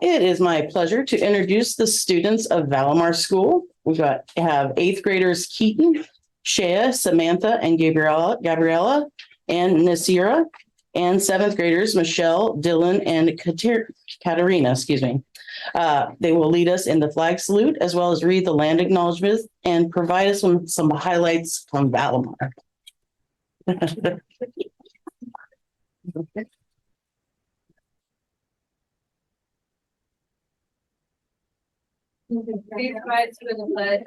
It is my pleasure to introduce the students of Valimar School. Have eighth graders Keaton, Shea, Samantha, and Gabriella, and Nasira, and seventh graders Michelle, Dylan, and Katerina. Excuse me. They will lead us in the flag salute as well as read the land acknowledgement and provide us with some highlights from Valimar. Please rise for the pledge.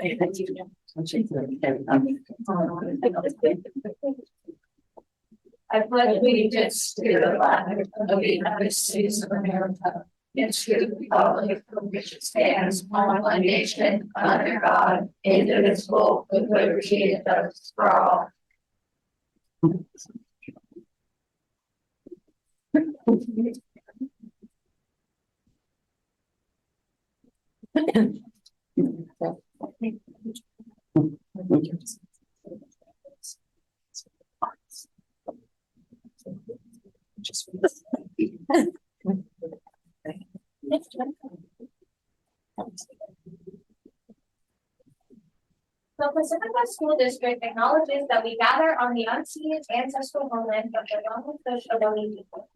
I pledge allegiance to the flag of the United States of America and to the republic for which it stands, one nation, under God, indivisible, with liberty and justice for all. The Pacifica School District acknowledges that we gather on the unceded ancestral homeland of the Longfish Ohlone people.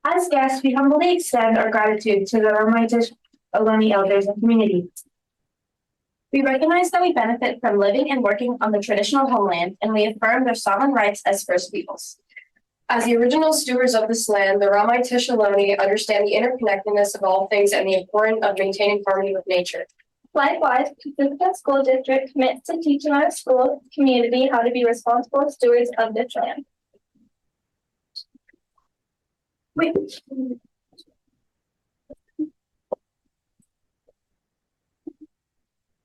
As guests, we humbly extend our gratitude to the Longfish Ohlone elders and community. We recognize that we benefit from living and working on the traditional homeland, and we affirm their sovereign rights as First Peoples. As the original stewards of this land, the Longfish Ohlone understand the interconnectedness of all things and the importance of maintaining harmony with nature. Likewise, Pacifica School District commits to teaching our school community how to be responsible stewards of this land.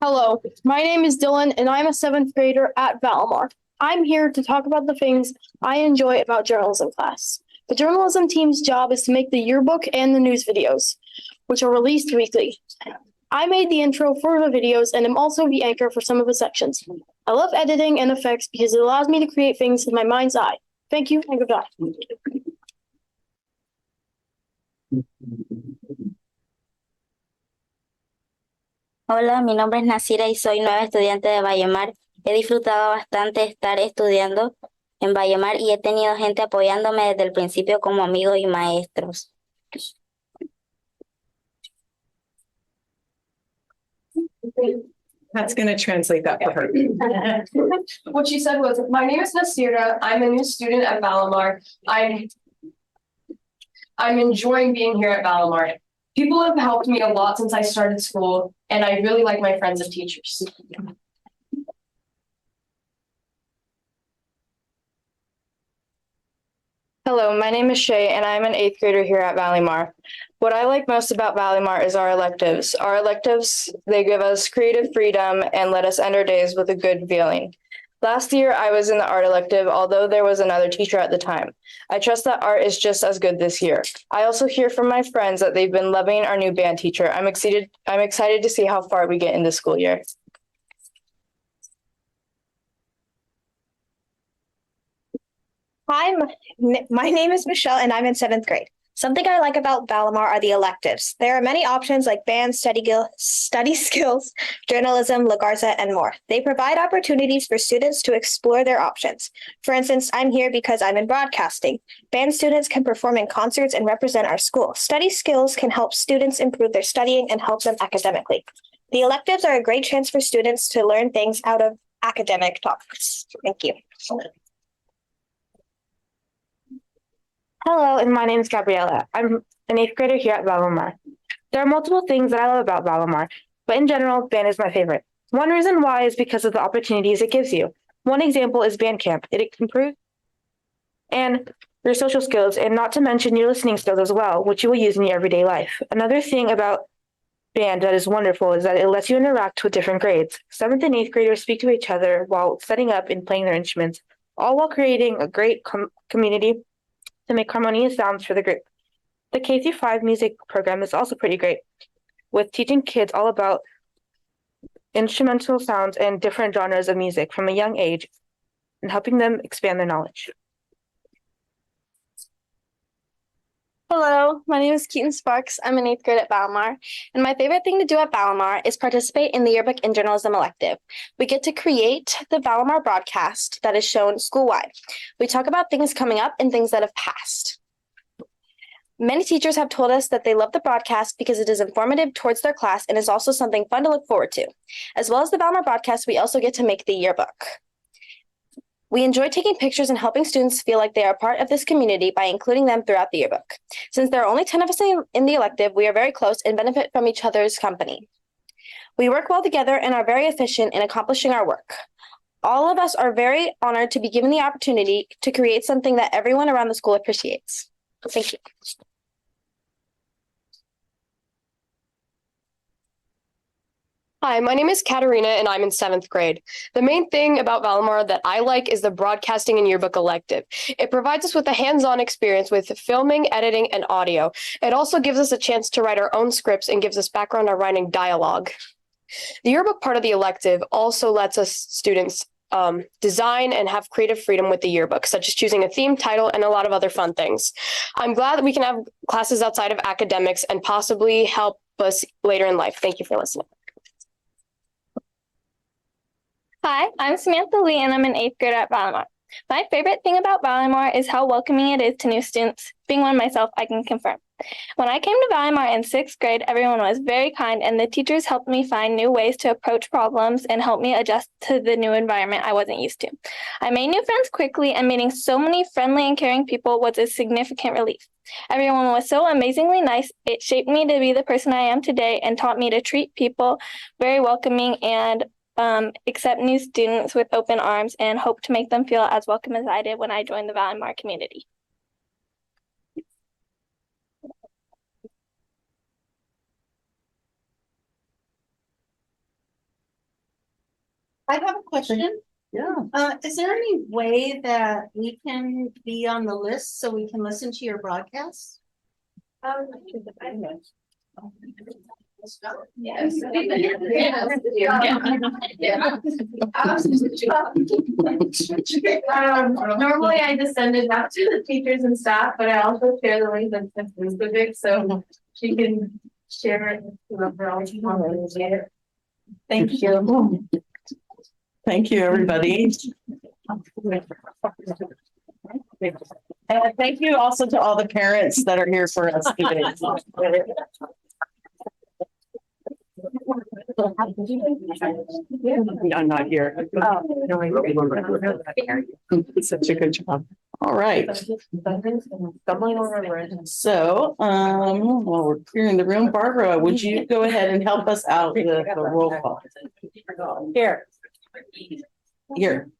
Hello, my name is Dylan and I'm a seventh grader at Valimar. I'm here to talk about the things I enjoy about journalism class. The journalism team's job is to make the yearbook and the news videos, which are released weekly. I made the intro for the videos and am also the anchor for some of the sections. I love editing and effects because it allows me to create things in my mind's eye. Thank you and goodbye. Hola, mi nombre es Nasira y soy nueva estudiante de Vallemar. He disfrutado bastante estar estudiando en Vallemar y he tenido gente apoyándome desde el principio como amigos y maestros. That's going to translate that for her. What she said was, my name is Nasira. I'm a new student at Valimar. I'm enjoying being here at Valimar. People have helped me a lot since I started school, and I really like my friends and teachers. Hello, my name is Shay and I'm an eighth grader here at Valimar. What I like most about Valimar is our electives. Our electives, they give us creative freedom and let us end our days with a good feeling. Last year, I was in the art elective, although there was another teacher at the time. I trust that art is just as good this year. I also hear from my friends that they've been loving our new band teacher. I'm excited to see how far we get in this school year. Hi, my name is Michelle and I'm in seventh grade. Something I like about Valimar are the electives. There are many options like band, study skills, journalism, La Garza, and more. They provide opportunities for students to explore their options. For instance, I'm here because I'm in broadcasting. Band students can perform in concerts and represent our school. Study skills can help students improve their studying and help them academically. The electives are a great chance for students to learn things out of academic topics. Thank you. Hello, and my name is Gabriella. I'm an eighth grader here at Valimar. There are multiple things that I love about Valimar, but in general, band is my favorite. One reason why is because of the opportunities it gives you. One example is band camp. It improves and your social skills, and not to mention your listening skills as well, which you will use in your everyday life. Another thing about band that is wonderful is that it lets you interact with different grades. Seventh and eighth graders speak to each other while setting up and playing their instruments, all while creating a great community to make harmonious sounds for the group. The K-5 music program is also pretty great, with teaching kids all about instrumental sounds and different genres of music from a young age and helping them expand their knowledge. Hello, Hello, my name is Keaton Sparks. I'm in eighth grade at Valmar, and my favorite thing to do at Valmar is participate in the yearbook and journalism elective. We get to create the Valmar broadcast that is shown school-wide. We talk about things coming up and things that have passed. Many teachers have told us that they love the broadcast because it is informative towards their class and is also something fun to look forward to. As well as the Valmar broadcast, we also get to make the yearbook. We enjoy taking pictures and helping students feel like they are part of this community by including them throughout the yearbook. Since there are only 10 of us in the elective, we are very close and benefit from each other's company. We work well together and are very efficient in accomplishing our work. All of us are very honored to be given the opportunity to create something that everyone around the school appreciates. Thank you. Hi, my name is Katarina and I'm in 7th grade. The main thing about Valimar that I like is the broadcasting and yearbook elective. It provides us with a hands-on experience with filming, editing, and audio. It also gives us a chance to write our own scripts and gives us background on writing dialogue. The yearbook part of the elective also lets us students design and have creative freedom with the yearbook, such as choosing a theme, title, and a lot of other fun things. I'm glad that we can have classes outside of academics and possibly help us later in life. Thank you for listening. Hi, I'm Samantha Lee, and I'm an eighth grader at Valimar. My favorite thing about Valimar is how welcoming it is to new students. Being one myself, I can confirm. When I came to Valimar in 6th grade, everyone was very kind, and the teachers helped me find new ways to approach problems and help me adjust to the new environment I wasn't used to. I made new friends quickly, and meeting so many friendly and caring people was a significant relief. Everyone was so amazingly nice. It shaped me to be the person I am today and taught me to treat people very welcoming and accept new students with open arms and hope to make them feel as welcome as I did when I joined the Valimar community. I have a question. Yeah. Is there any way that we can be on the list so we can listen to your broadcast? Yes. Normally I just send it out to the teachers and staff, but I also share the link on Pacifica so she can share it with whoever else you want to share. Thank you. Thank you, everybody. And thank you also to all the parents that are here for us today. I'm not here. Such a good job. All right. So, while we're clearing the room, Barbara, would you go ahead and help us out with the roll call? Here. Here.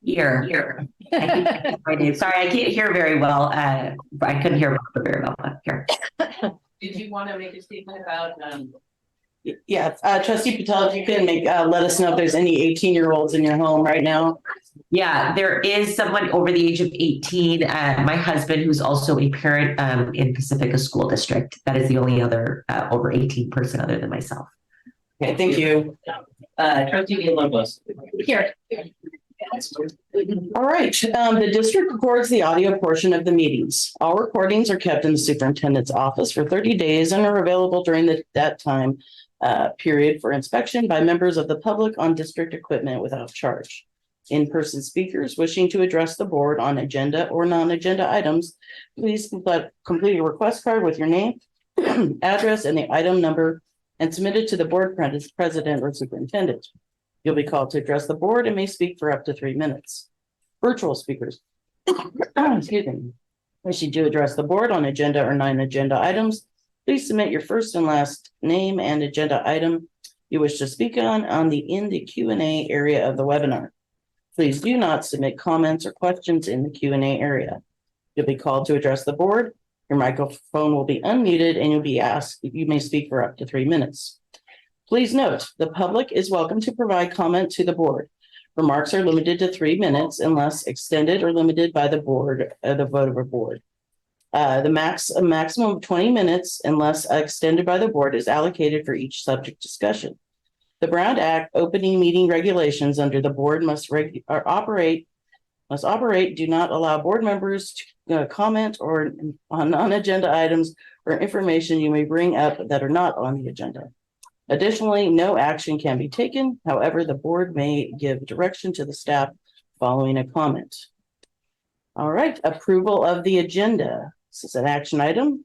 Here. Sorry, I can't hear very well. I couldn't hear very well. But here. Did you want to make a statement about? Yeah, Trustee Patel, if you can let us know if there's any 18-year-olds in your home right now. Yeah, there is someone over the age of 18. My husband, who's also a parent in Pacifica School District. That is the only other over 18 person other than myself. Okay, thank you. Trustee Villalobos. Here. All right, the district records the audio portion of the meetings. All recordings are kept in the superintendent's office for 30 days and are available during that time period for inspection by members of the public on district equipment without charge. In-person speakers wishing to address the board on agenda or non-agenda items, please complete a request card with your name, address, and the item number and submit it to the board president or superintendent. You'll be called to address the board and may speak for up to 3 minutes. Virtual speakers, excuse me, wishing to address the board on agenda or non-agenda items, please submit your first and last name and agenda item you wish to speak on in the Q&A area of the webinar. Please do not submit comments or questions in the Q&A area. You'll be called to address the board. Your microphone will be unmuted and you'll be asked if you may speak for up to 3 minutes. Please note, the public is welcome to provide comment to the board. Remarks are limited to 3 minutes unless extended or limited by the board, the vote of a board. A maximum of 20 minutes unless extended by the board is allocated for each subject discussion. The Brown Act opening meeting regulations under the board must operate must operate, do not allow board members to comment or on non-agenda items or information you may bring up that are not on the agenda. Additionally, no action can be taken. However, the board may give direction to the staff following a comment. All right, approval of the agenda. This is an action item.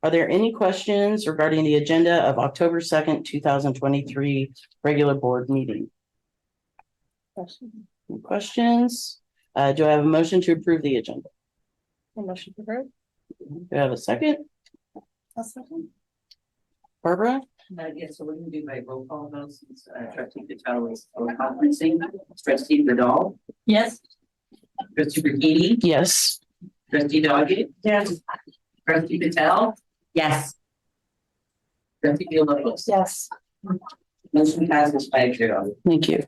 Are there any questions regarding the agenda of October 2nd, 2023 regular board meeting? Any questions? Do I have a motion to approve the agenda? A motion to approve. Do I have a second? Barbara? Yes, so we're gonna do by roll call vote since trustee Patel is conferencing. Trustee Vidal, Yes. trustee Burkini, Yes. trustee Doggett, Yes. trustee Patel, Yes. trustee Villalobos. Yes. Motion passes 5-0. Thank you.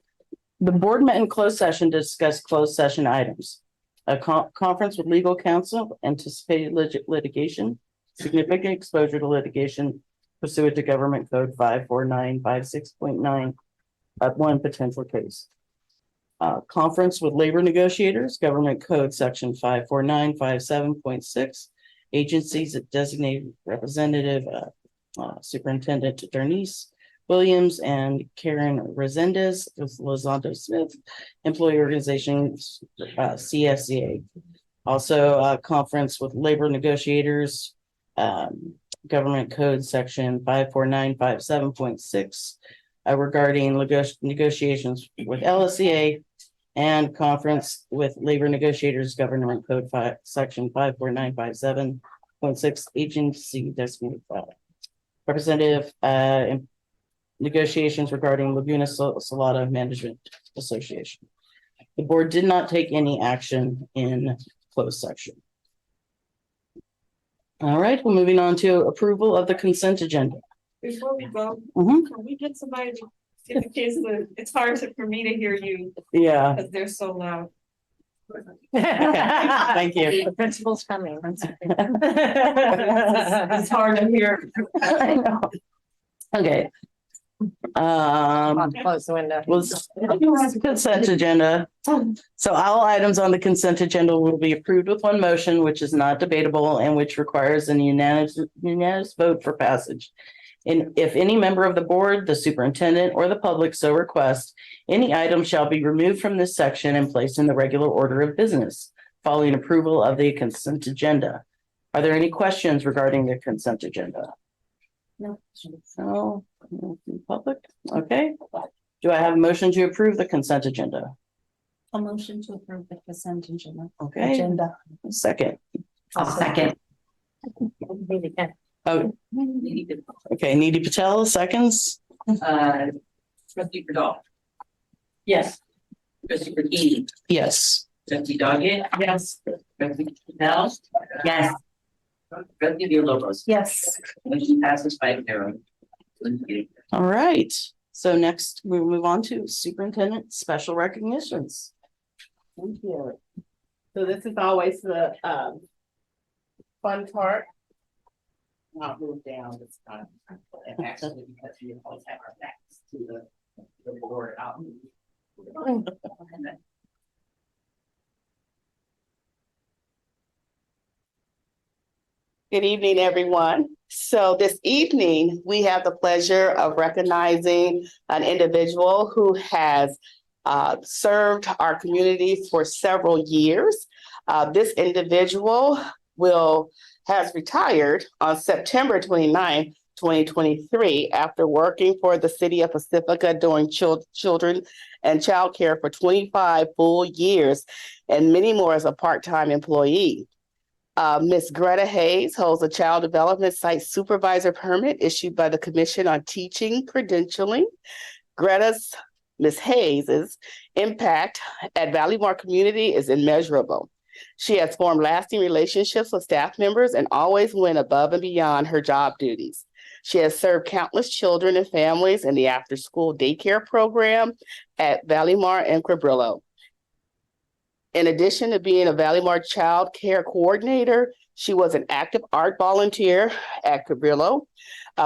The board met in closed session to discuss closed session items. A conference with legal counsel, anticipated litigation, significant exposure to litigation pursuant to Government Code 54956.9 of one potential case. Conference with labor negotiators, Government Code Section 54957.6, agencies that designated representative Superintendent Bernice Williams and Karen Resendez, Lozando Smith, employee organization CSCA. Also, a conference with labor negotiators, Government Code Section 54957.6 regarding negotiations with LSCA, and conference with labor negotiators, Government Code Section 54957.6, agency designated representative negotiations regarding Laguna Salada Management Association. The board did not take any action in closed section. All right, we're moving on to approval of the consent agenda. Before we go, Mhm. can we get somebody to, in the case that it's hard for me to hear you Yeah. because they're so loud. Thank you. The principal's coming. It's hard to hear. I know. Okay. Close the window. Was consent agenda. So all items on the consent agenda will be approved with one motion, which is not debatable and which requires a unanimous vote for passage. And if any member of the board, the superintendent, or the public so request, any item shall be removed from this section and placed in the regular order of business, following approval of the consent agenda. Are there any questions regarding the consent agenda? No. So, public, okay. Do I have a motion to approve the consent agenda? A motion to approve the consent agenda. Okay, second. I'll second. Oh, okay, Needy Patel, seconds. Trustee Vidal. Yes. Trustee Burkini, Yes. trustee Doggett, Yes. trustee Patel, Yes. trustee Villalobos. Yes. Motion passes 5-0. All right. So next we move on to superintendent special recognitions. Thank you. So this is always the fun part. Not move down this time. And actually, because we always have our backs to the board out. Good evening, everyone. So this evening, we have the pleasure of recognizing an individual who has served our community for several years. This individual has retired on September 29th, 2023, after working for the city of Pacifica doing children and childcare for 25 full years and many more as a part-time employee. Ms. Greta Hayes holds a child development site supervisor permit issued by the Commission on Teaching Credentialing. Ms. Hayes's impact at Valley Mar community is immeasurable. She has formed lasting relationships with staff members and always went above and beyond her job duties. She has served countless children and families in the after-school daycare program at Valley Mar and Cabrillo. In addition to being a Valley Mar child care coordinator, she was an active art volunteer at Cabrillo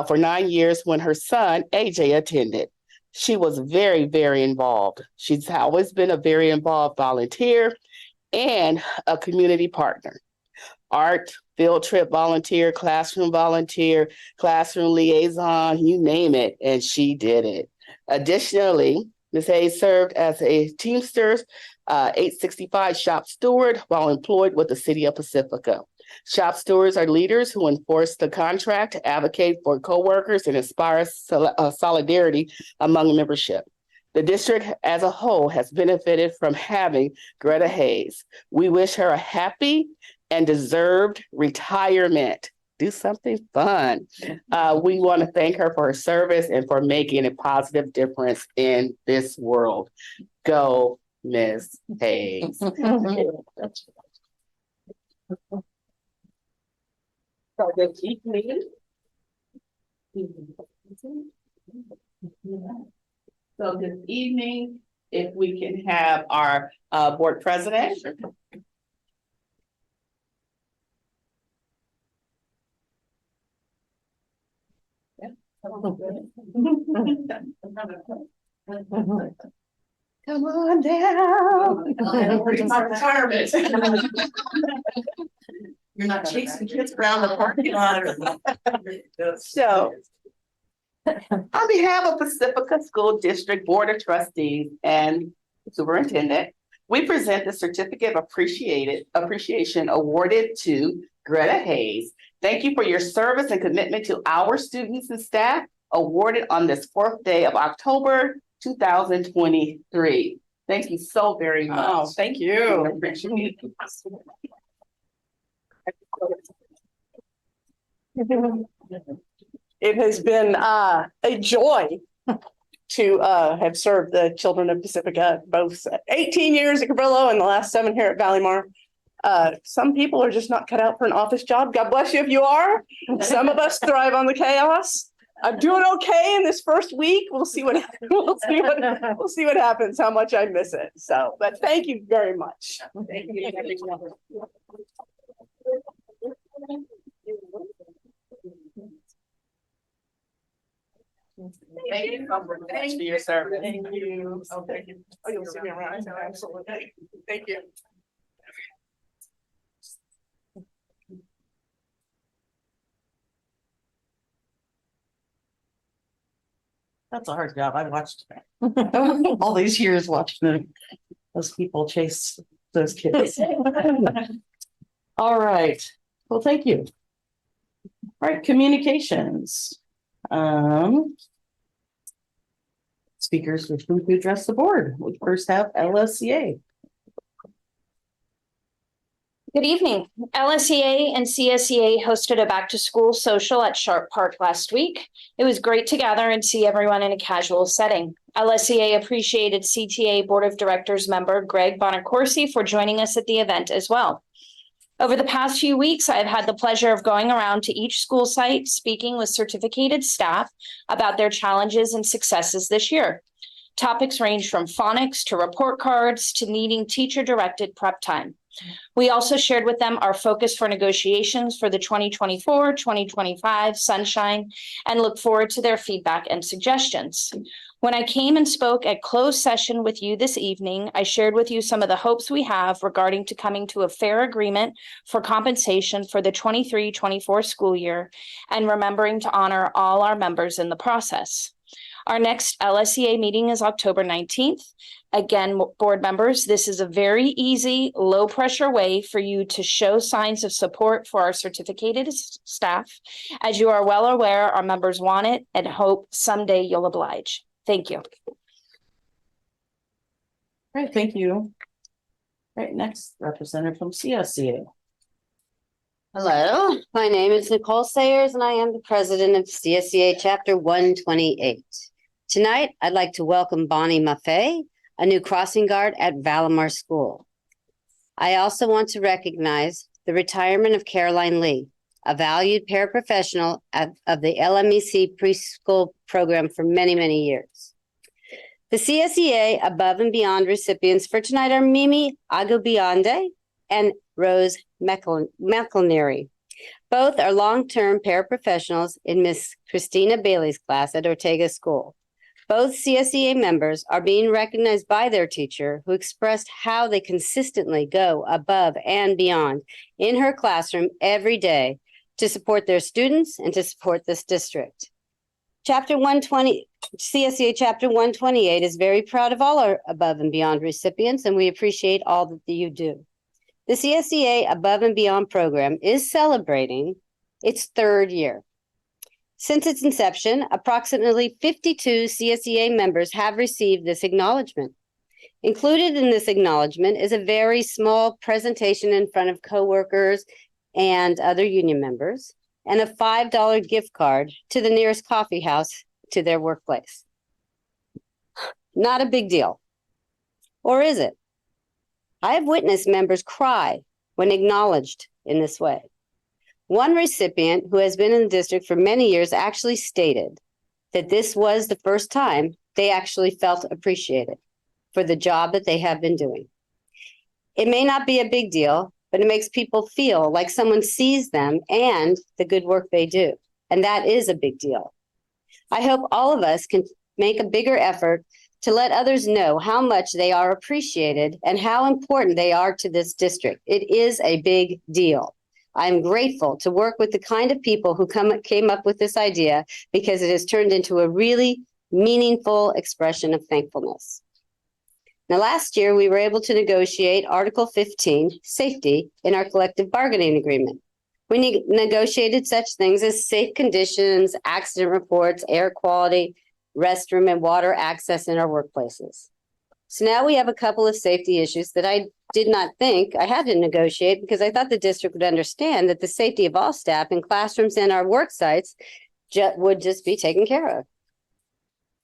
for 9 years when her son, AJ, attended. She was very, very involved. She's always been a very involved volunteer and a community partner. Art, field trip volunteer, classroom liaison, you name it, and she did it. Additionally, Ms. Hayes served as a Teamsters 865 shop steward while employed with the City of Pacifica. Shop stewards are leaders who enforce the contract, advocate for coworkers, and inspire solidarity among membership. The district as a whole has benefited from having Greta Hayes. We wish her a happy and deserved retirement. Do something fun. We want to thank her for her service and for making a positive difference in this world. Go, Ms. Hayes. So good evening. So this evening, if we can have our board president. Come on down. You're not chasing kids around the parking lot. So, on behalf of Pacifica School District Board of Trustees and Superintendent, we present the Certificate of Appreciation awarded to Greta Hayes. Thank you for your service and commitment to our students and staff, awarded on this 4th day of October 2023. Thank you so very much. Oh, thank you. Appreciate it. It has been a joy to have served the children of Pacifica, both 18 years at Cabrillo and the last 7 here at Valleymar. Some people are just not cut out for an office job. God bless you if you are. Some of us thrive on the chaos. I'm doing okay in this first week. We'll see what happens, how much I miss it. So, but thank you very much. Thank you. Thank you so much for your service. Thank you. Oh, thank you. Oh, you'll see me around. Absolutely. Thank you. That's a hard job. I watched all these years watching those people chase those kids. All right. Well, thank you. All right, communications. Speakers wishing to address the board. We first have LSCA. Good evening. LSEA and CSEA hosted a back to school social at Sharp Park last week. It was great to gather and see everyone in a casual setting. LSEA appreciated CTA Board of Directors member Greg Bonacorsi for joining us at the event as well. Over the past few weeks, I've had the pleasure of going around to each school site, speaking with certificated staff about their challenges and successes this year. Topics range from phonics to report cards to needing teacher-directed prep time. We also shared with them our focus for negotiations for the 2024-2025 Sunshine and look forward to their feedback and suggestions. When I came and spoke at closed session with you this evening, I shared with you some of the hopes we have regarding to coming to a fair agreement for compensation for the 23-24 school year and remembering to honor all our members in the process. Our next LSEA meeting is October 19th. Again, board members, this is a very easy, low-pressure way for you to show signs of support for our certificated staff. As you are well aware, our members want it and hope someday you'll oblige. Thank you. All right, thank you. All right, next representative from CSCA. Hello, my name is Nicole Sayers and I am the president of CSEA Chapter 128. Tonight, I'd like to welcome Bonnie Maffei, a new crossing guard at Valleymar School. I also want to recognize the retirement of Caroline Lee, a valued paraprofessional of the LMEC preschool program for many, many years. The CSEA Above and Beyond recipients for tonight are Mimi Agubionde and Rose McElnery. Both are long-term paraprofessionals in Miss Christina Bailey's class at Ortega School. Both CSEA members are being recognized by their teacher, who expressed how they consistently go above and beyond in her classroom every day to support their students and to support this district. CSEA Chapter 128 is very proud of all our above and beyond recipients, and we appreciate all that you do. The CSEA Above and Beyond program is celebrating its 3rd year. Since its inception, approximately 52 CSEA members have received this acknowledgement. Included in this acknowledgement is a very small presentation in front of coworkers and other union members, and a $5 gift card to the nearest coffee house to their workplace. Not a big deal. Or is it? I have witnessed members cry when acknowledged in this way. One recipient who has been in the district for many years actually stated that this was the first time they actually felt appreciated for the job that they have been doing. It may not be a big deal, but it makes people feel like someone sees them and the good work they do. And that is a big deal. I hope all of us can make a bigger effort to let others know how much they are appreciated and how important they are to this district. It is a big deal. I'm grateful to work with the kind of people who came up with this idea, because it has turned into a really meaningful expression of thankfulness. Now, last year, we were able to negotiate Article 15, safety, in our collective bargaining agreement. We negotiated such things as safe conditions, accident reports, air quality, restroom and water access in our workplaces. So now we have a couple of safety issues that I did not think I had to negotiate, because I thought the district would understand that the safety of all staff in classrooms and our work sites would just be taken care of.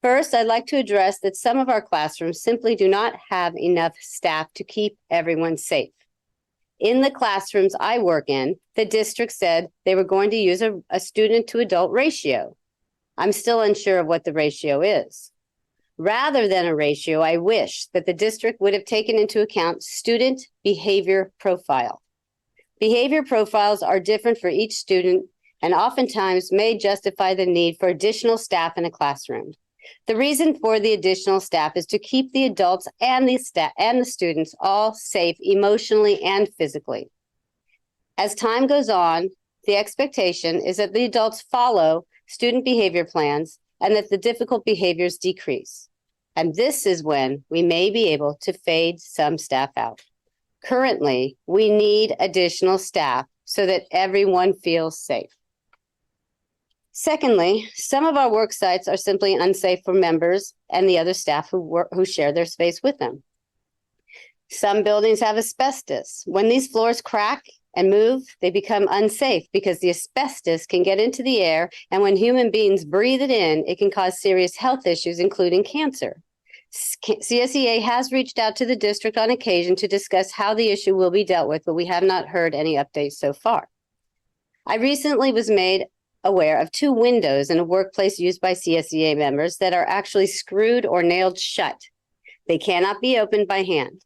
First, I'd like to address that some of our classrooms simply do not have enough staff to keep everyone safe. In the classrooms I work in, the district said they were going to use a student to adult ratio. I'm still unsure of what the ratio is. Rather than a ratio, I wish that the district would have taken into account student behavior profile. Behavior profiles are different for each student and oftentimes may justify the need for additional staff in a classroom. The reason for the additional staff is to keep the adults and the students all safe emotionally and physically. As time goes on, the expectation is that the adults follow student behavior plans and that the difficult behaviors decrease. And this is when we may be able to fade some staff out. Currently, we need additional staff so that everyone feels safe. Secondly, some of our work sites are simply unsafe for members and the other staff who share their space with them. Some buildings have asbestos. When these floors crack and move, they become unsafe because the asbestos can get into the air, and when human beings breathe it in, it can cause serious health issues, including cancer. CSEA has reached out to the district on occasion to discuss how the issue will be dealt with, but we have not heard any updates so far. I recently was made aware of 2 windows in a workplace used by CSEA members that are actually screwed or nailed shut. They cannot be opened by hand.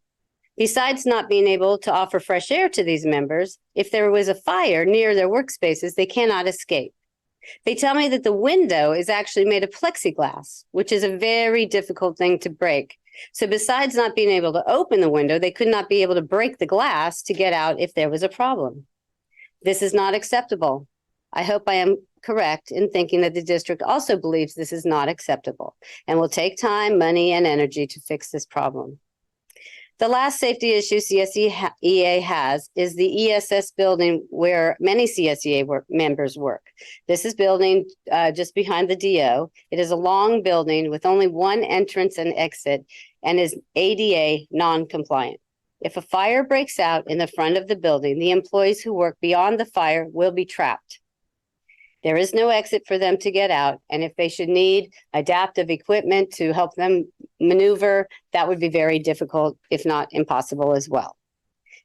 Besides not being able to offer fresh air to these members, if there was a fire near their workspaces, they cannot escape. They tell me that the window is actually made of plexiglass, which is a very difficult thing to break. So besides not being able to open the window, they could not be able to break the glass to get out if there was a problem. This is not acceptable. I hope I am correct in thinking that the district also believes this is not acceptable and will take time, money, and energy to fix this problem. The last safety issue CSEA has is the ESS building where many CSEA members work. This is building just behind the DO. It is a long building with only one entrance and exit and is ADA non-compliant. If a fire breaks out in the front of the building, the employees who work beyond the fire will be trapped. There is no exit for them to get out, and if they should need adaptive equipment to help them maneuver, that would be very difficult, if not impossible as well.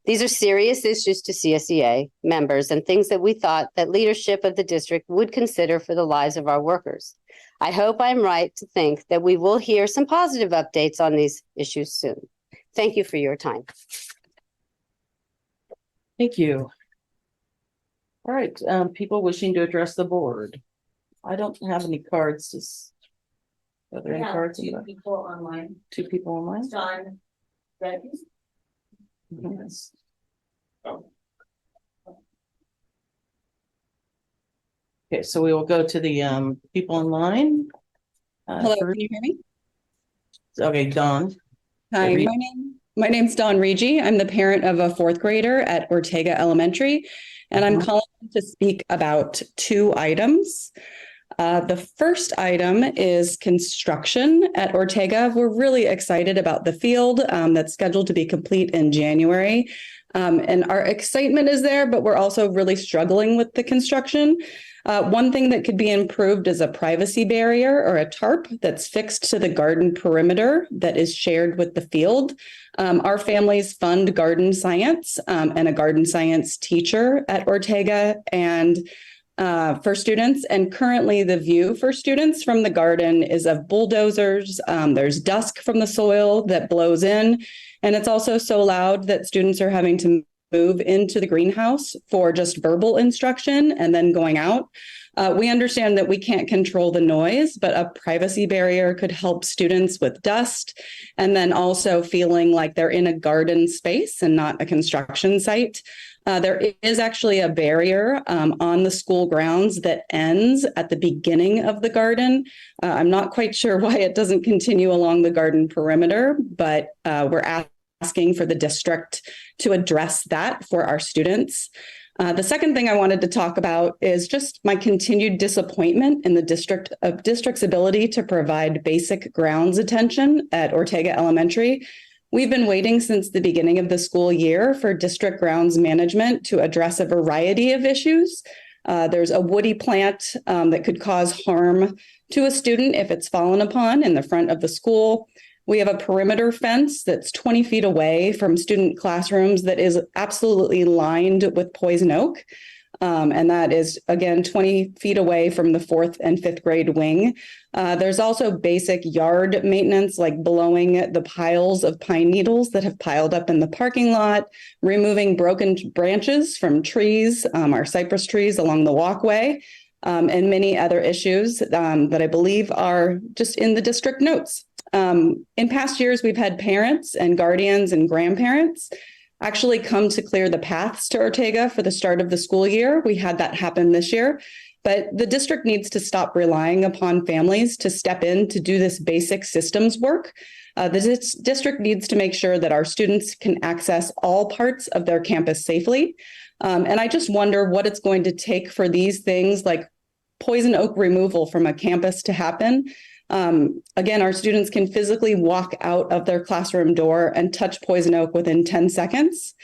These are serious issues to CSEA members and things that we thought that leadership of the district would consider for the lives of our workers. I hope I'm right to think that we will hear some positive updates on these issues soon. Thank you for your time. Thank you. All right, people wishing to address the board. I don't have any cards. Are there any Yeah, cards? two people online. 2 people online? John Reddy. Yes. Okay, so we will go to the people online. Hello, First- can you hear me? Okay, Dawn. Hi, Reed. my name's Dawn Regi. I'm the parent of a 4th grader at Ortega Elementary, and I'm calling to speak about 2 items. The first item is construction at Ortega. We're really excited about the field that's scheduled to be complete in January. And our excitement is there, but we're also really struggling with the construction. One thing that could be improved is a privacy barrier or a tarp that's fixed to the garden perimeter that is shared with the field. Our families fund garden science and a garden science teacher at Ortega and for students. And currently the view for students from the garden is of bulldozers. There's dust from the soil that blows in. And it's also so loud that students are having to move into the greenhouse for just verbal instruction and then going out. We understand that we can't control the noise, but a privacy barrier could help students with dust and then also feeling like they're in a garden space and not a construction site. There is actually a barrier on the school grounds that ends at the beginning of the garden. I'm not quite sure why it doesn't continue along the garden perimeter, but we're asking for the district to address that for our students. The second thing I wanted to talk about is just my continued disappointment in the district's ability to provide basic grounds attention at Ortega Elementary. We've been waiting since the beginning of the school year for district grounds management to address a variety of issues. There's a woody plant that could cause harm to a student if it's fallen upon in the front of the school. We have a perimeter fence that's 20 feet away from student classrooms that is absolutely lined with poison oak. And that is, again, 20 feet away from the 4th and 5th grade wing. There's also basic yard maintenance, like blowing the piles of pine needles that have piled up in the parking lot, removing broken branches from trees, our cypress trees along the walkway, and many other issues that I believe are just in the district notes. In past years, we've had parents and guardians and grandparents actually come to clear the paths to Ortega for the start of the school year. We had that happen this year, but the district needs to stop relying upon families to step in to do this basic systems work. The district needs to make sure that our students can access all parts of their campus safely. And I just wonder what it's going to take for these things like poison oak removal from a campus to happen. Again, our students can physically walk out of their classroom door and touch poison oak within 10 seconds.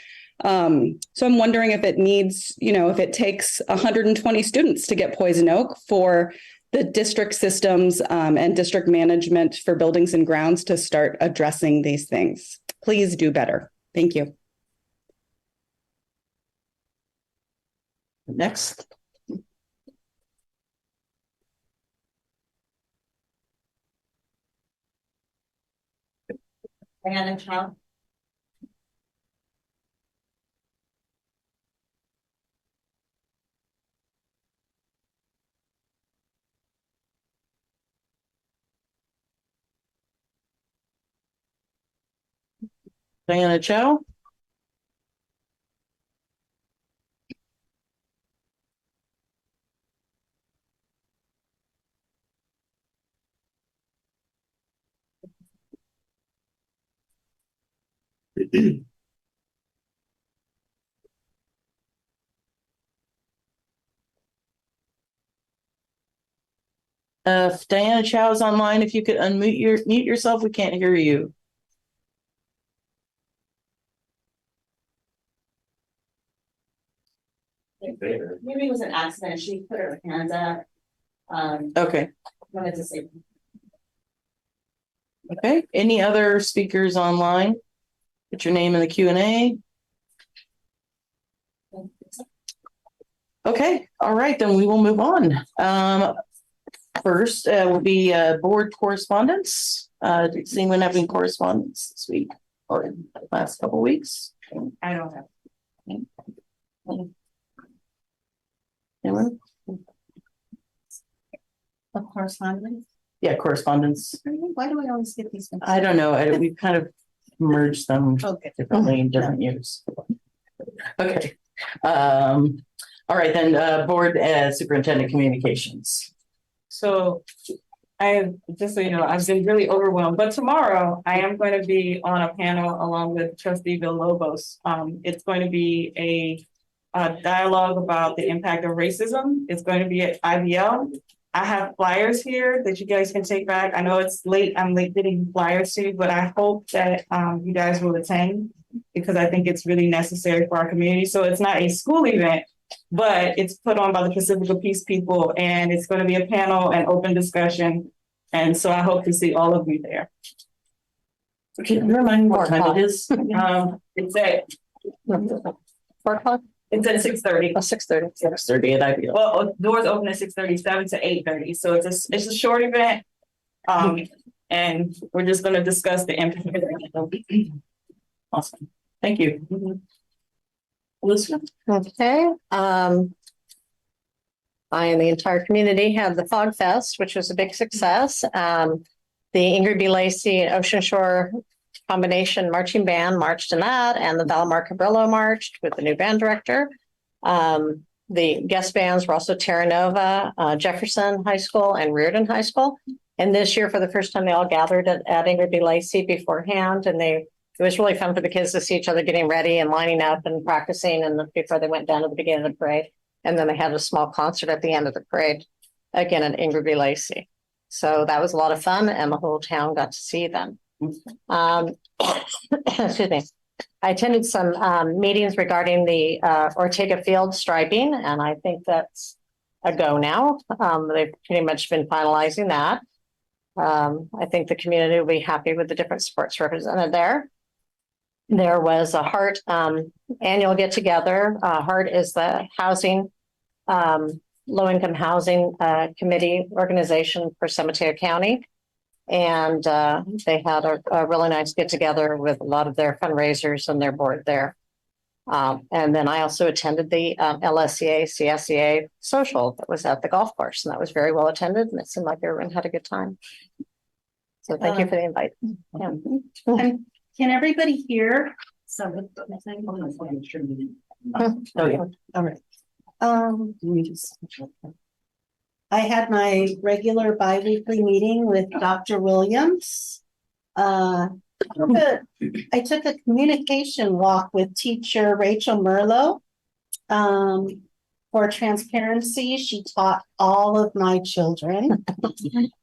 So I'm wondering if it needs, if it takes 120 students to get poison oak for the district systems and district management for buildings and grounds to start addressing these things. Please do better. Thank you. Next. Diana Chow. Diana Chow. If Diana Chow is online, if you could mute yourself, we can't hear you. Maybe it was an accident. She put her hands up. Okay. Wanted to say. Okay. Any other speakers online? Put your name in the Q&A. Okay. All right. Then we will move on. First will be board correspondence. Does anyone have any correspondence this week or the last couple of weeks? I don't have. Anyone? Of correspondence? Yeah, correspondence. Why do I always get these? I don't know. We've kind of merged them Okay. differently in different years. Okay. All right, then, board superintendent communications. So just so you know, I've been really overwhelmed, but tomorrow I am going to be on a panel along with trustee Bill Lobos. It's going to be a dialogue about the impact of racism. It's going to be at IBL. I have flyers here that you guys can take back. I know it's late. I'm late getting flyers to you, but I hope that you guys will attend because I think it's really necessary for our community. So it's not a school event, but it's put on by the Pacifica Peace people, and it's going to be a panel and open discussion. And so I hope to see all of you there. Can you remind me what time it is? It's at 4 o'clock? It's at 6:30. Oh, 6:30. 6:30 at IBL. Well, doors open at 6:30, 7 to 8:30. So it's a short event. And we're just going to discuss the impact. Awesome. Thank you. Elizabeth? Okay, I and the entire community had the Fog Fest, which was a big success. The Ingrid B. Lacey Ocean Shore combination marching band marched in that, and the Valimar Cabrillo marched with the new band director. The guest bands were also Terra Nova, Jefferson High School, and Reardon High School. And this year, for the first time, they all gathered at Ingrid B. Lacey beforehand, and it was really fun for the kids to see each other getting ready and lining up and practicing before they went down to the beginning of the parade. And then they had a small concert at the end of the parade, again at Ingrid B. Lacey. So that was a lot of fun, and the whole town got to see them. Excuse me. I attended some meetings regarding the Ortega Field striping, and I think that's a go now. They've pretty much been finalizing that. I think the community will be happy with the different sports represented there. There was a HEART annual get together. HEART is the housing, low-income housing committee organization for San Mateo County. And they had a really nice get together with a lot of their fundraisers and their board there. And then I also attended the LSEA, CSEA social that was at the golf course, and that was very well attended, and it seemed like everyone had a good time. So thank you for the invite. Yeah. Can everybody hear? Oh, yeah. All right. I had my regular bi-weekly meeting with Dr. Williams. I took a communication walk with teacher Rachel Merlo. For transparency, she taught all of my children.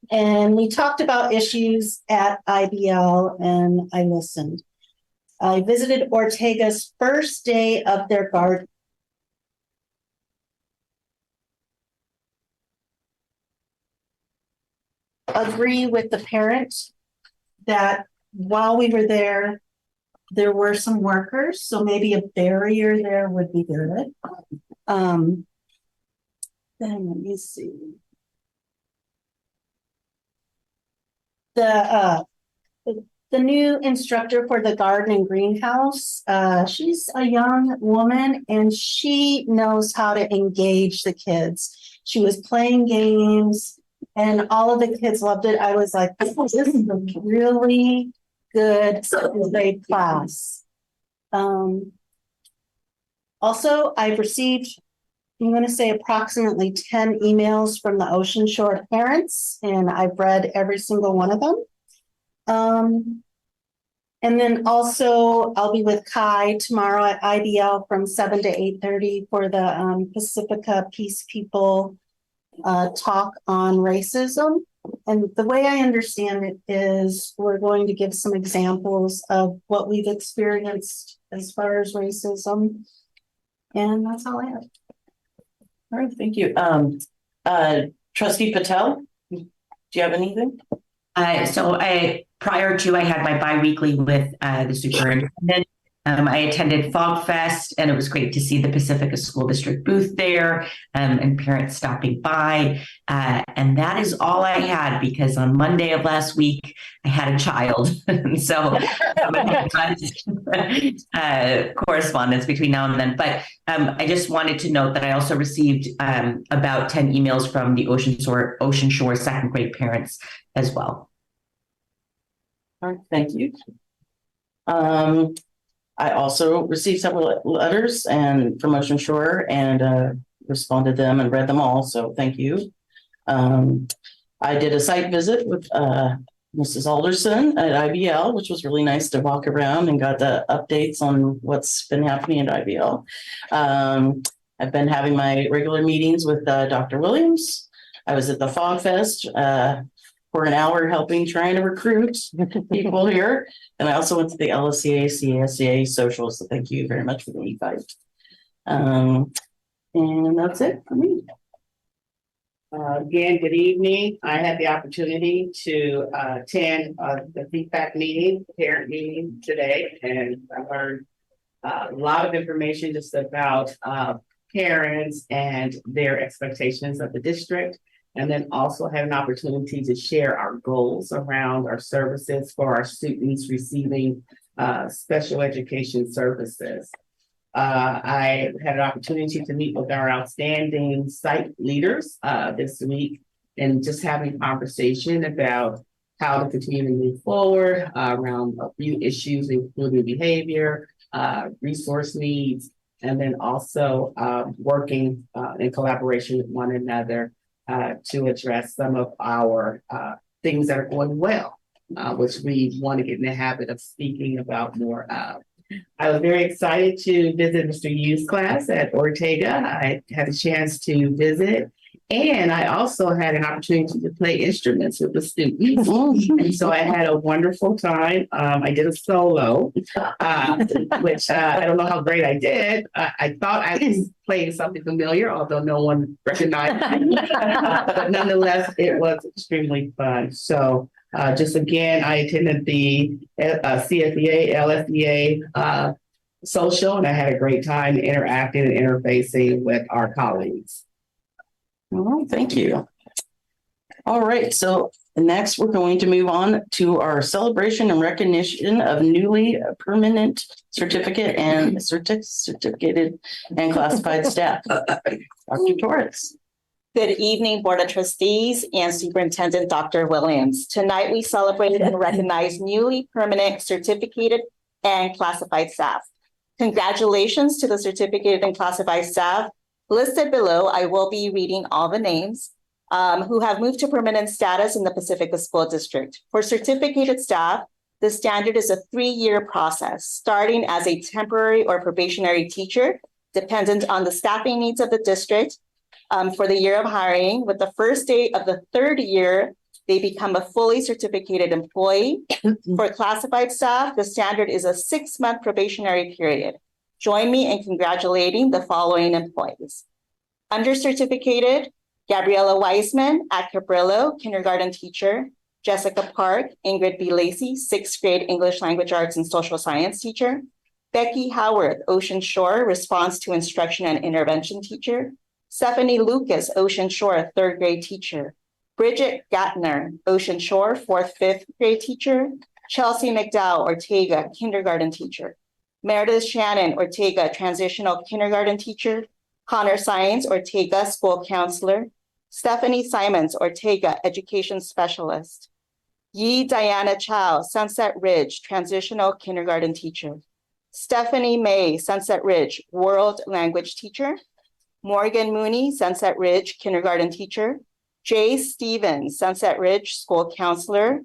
And we talked about issues at IBL, and I listened. I visited Ortega's first day of their garden. Agree with the parents that while we were there, there were some workers, so maybe a barrier there would be good. Then let me see. The new instructor for the garden and greenhouse, she's a young woman and she knows how to engage the kids. She was playing games and all of the kids loved it. I was like, this is a really good grade class. Also, I've received, I'm going to say approximately 10 emails from the Ocean Shore parents, and I've read every single one of them. And then also I'll be with Kai tomorrow at IBL from 7 to 8:30 for the Pacifica Peace People talk on racism. And the way I understand it is we're going to give some examples of what we've experienced as far as racism. And that's all I have. All right, thank you. Trustee Patel, do you have anything? Prior to, I had my bi-weekly with the superintendent, I attended Fog Fest, and it was great to see the Pacifica School District booth there, and parents stopping by. And that is all I had, because on Monday of last week, I had a child. So correspondence between now and then. But I just wanted to note that I also received about 10 emails from the Ocean Shore second grade parents as well. All right, thank you. I also received several letters and from Ocean Shore and responded to them and read them all. So thank you. I did a site visit with Mrs. Alderson at IBL, which was really nice to walk around and got the updates on what's been happening at IBL. I've been having my regular meetings with Dr. Williams. I was at the Fog Fest for an hour trying to recruit people here. And I also went to the LSCA, CSCA socials. So thank you very much for the invite. And that's it for me. Again, good evening. I had the opportunity to attend the feedback meeting, parent meeting today, and I learned a lot of information just about parents and their expectations of the district. And then also had an opportunity to share our goals around our services for our students receiving special education services. I had an opportunity to meet with our outstanding site leaders this week and just having a conversation about how to continue to move forward around a few issues, including behavior, resource needs, and then also working in collaboration with one another to address some of our things that are going well, which we want to get in the habit of speaking about more of. I was very excited to visit Mr. Yu's class at Ortega. I had a chance to visit, and I also had an opportunity to play instruments with the students. And so I had a wonderful time. I did a solo, which I don't know how great I did. I thought I was playing something familiar, although no one recognized me. But nonetheless, it was extremely fun. So just again, I attended the CSEA, LSEA social, and I had a great time interacting and interfacing with our colleagues. All right, thank you. All right, so next we're going to move on to our celebration and recognition of newly permanent certificated and classified staff. Dr. Torres. Good evening, Board of Trustees and Superintendent Dr. Williams. Tonight, we celebrated and recognized newly permanent certificated and classified staff. Congratulations to the certificated and classified staff. Listed below, I will be reading all the names who have moved to permanent status in the Pacifica School District. For certificated staff, the standard is a 3-year process, starting as a temporary or probationary teacher, dependent on the staffing needs of the district. For the year of hiring, with the first day of the 3rd year, they become a fully certificated employee. For classified staff, the standard is a 6-month probationary period. Join me in congratulating the following employees. Under certificated, Gabriella Wiseman at Cabrillo, kindergarten teacher. Jessica Park, Ingrid B. Lacey, 6th grade English language arts and social science teacher. Becky Howard, Ocean Shore, response to instruction and intervention teacher. Stephanie Lucas, Ocean Shore, 3rd grade teacher. Bridget Gatner, Ocean Shore, 4th, 5th grade teacher. Chelsea McDowell, Ortega, kindergarten teacher. Meredith Shannon, Ortega, transitional kindergarten teacher. Connor Science, Ortega, school counselor. Stephanie Simons, Ortega, education specialist. Yi Diana Chow, Sunset Ridge, transitional kindergarten teacher. Stephanie May, Sunset Ridge, world language teacher. Morgan Mooney, Sunset Ridge, kindergarten teacher. Jay Stevens, Sunset Ridge, school counselor.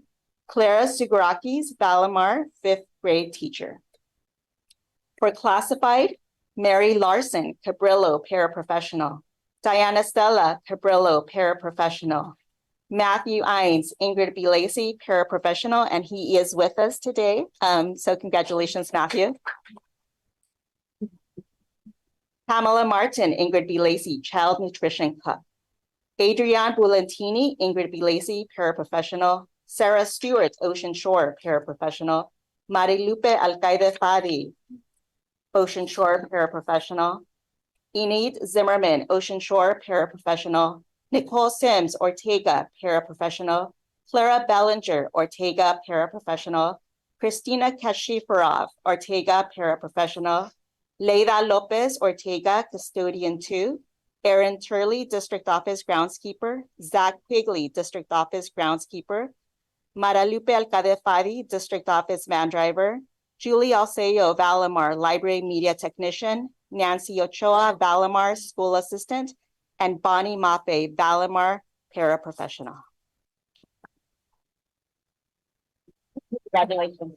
Clara Sugarakis, Valimar, 5th grade teacher. For classified, Mary Larson, Cabrillo, paraprofessional. Diana Stella, Cabrillo, paraprofessional. Matthew Ines, Ingrid B. Lacey, paraprofessional, and he is with us today. So congratulations, Matthew. Pamela Martin, Ingrid B. Lacey, child nutrition cook. Adrienne Bulantini, Ingrid B. Lacey, paraprofessional. Sarah Stewart, Ocean Shore, paraprofessional. Marilupe Alcaide Fadi, Ocean Shore paraprofessional. Enid Zimmerman, Ocean Shore paraprofessional. Nicole Sims, Ortega, paraprofessional. Clara Bellinger, Ortega, paraprofessional. Christina Kashifarov, Ortega, paraprofessional. Leida Lopez, Ortega, custodian 2. Aaron Turley, District Office Groundskeeper. Zach Quigley, District Office Groundskeeper. Maralupe Alcade Fadi, District Office Van Driver. Julie Alceo, Valimar, Library Media Technician. Nancy Ochoa, Valimar, School Assistant. And Bonnie Mafe, Valimar, Paraprofessional. Congratulations.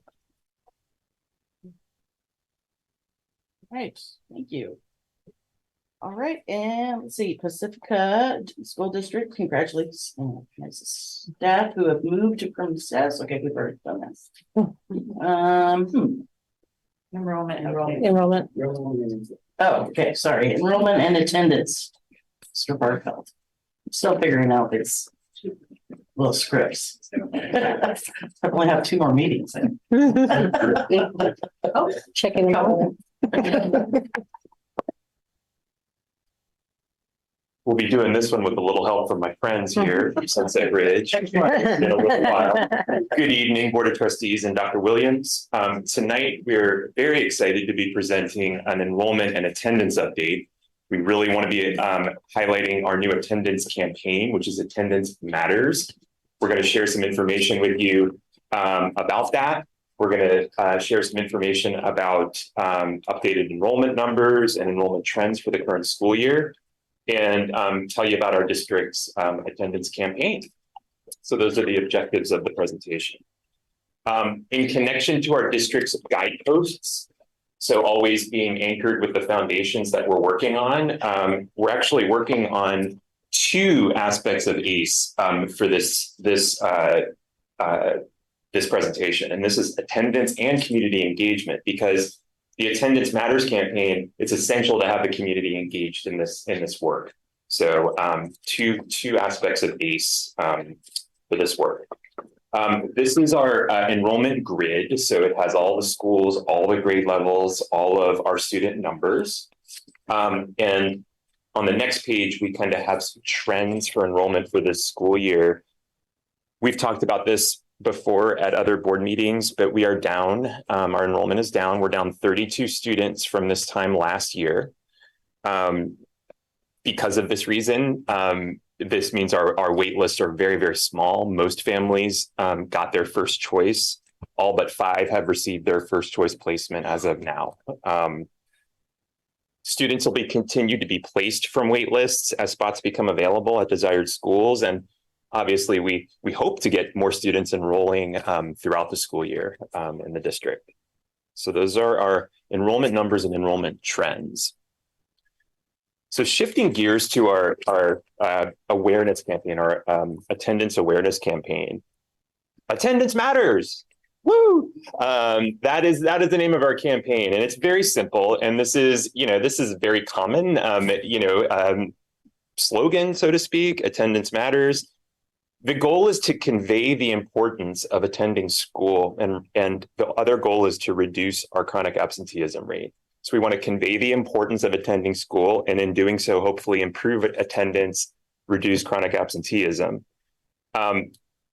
Right, thank you. All right, and let's see, Pacifica School District, congratulations. Staff who have moved from status. Okay, we've already done this. Enrollment. Oh, okay, sorry, enrollment and attendance. Mr. Barfeld. I'm still figuring out these little scripts. I only have 2 more meetings. Oh, Checking. We'll be doing this one with a little help from my friends here from Sunset Ridge. It's been a little while. Good evening, Board of Trustees and Dr. Williams. Tonight, we're very excited to be presenting an enrollment and attendance update. We really want to be highlighting our new attendance campaign, which is Attendance Matters. We're going to share some information with you about that. We're going to share some information about updated enrollment numbers and enrollment trends for the current school year, and tell you about our district's attendance campaign. So those are the objectives of the presentation. In connection to our district's guideposts, so always being anchored with the foundations that we're working on, we're actually working on 2 aspects of ACE for this presentation, and this is attendance and community engagement, because the Attendance Matters campaign, it's essential to have the community engaged in this work. So two aspects of ACE for this work. This is our enrollment grid. So it has all the schools, all the grade levels, all of our student numbers. And on the next page, we kind of have some trends for enrollment for this school year. We've talked about this before at other board meetings, but we are down. Our enrollment is down. We're down 32 students from this time last year. Because of this reason, this means our wait lists are very, very small. Most families got their first choice. All but 5 have received their first choice placement as of now. Students will be continued to be placed from wait lists as spots become available at desired schools. And obviously, we hope to get more students enrolling throughout the school year in the district. So those are our enrollment numbers and enrollment trends. So shifting gears to our awareness campaign, our attendance awareness campaign. Attendance matters. Woo! That is the name of our campaign, and it's very simple. And this is very common, slogan, so to speak. Attendance matters. The goal is to convey the importance of attending school, and the other goal is to reduce our chronic absenteeism rate. So we want to convey the importance of attending school, and in doing so, hopefully improve attendance, reduce chronic absenteeism.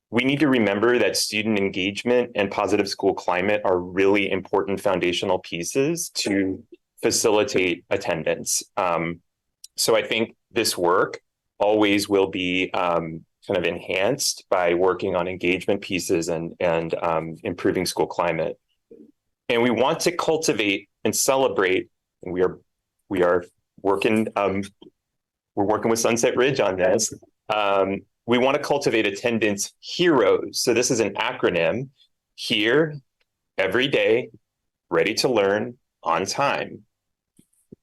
We need to remember that student engagement and positive school climate are really important foundational pieces to facilitate attendance. So I think this work always will be kind of enhanced by working on engagement pieces and improving school climate. And we want to cultivate and celebrate. And we are working. We're working with Sunset Ridge on this. We want to cultivate attendance heroes. So this is an acronym: here, every day, ready to learn, on time.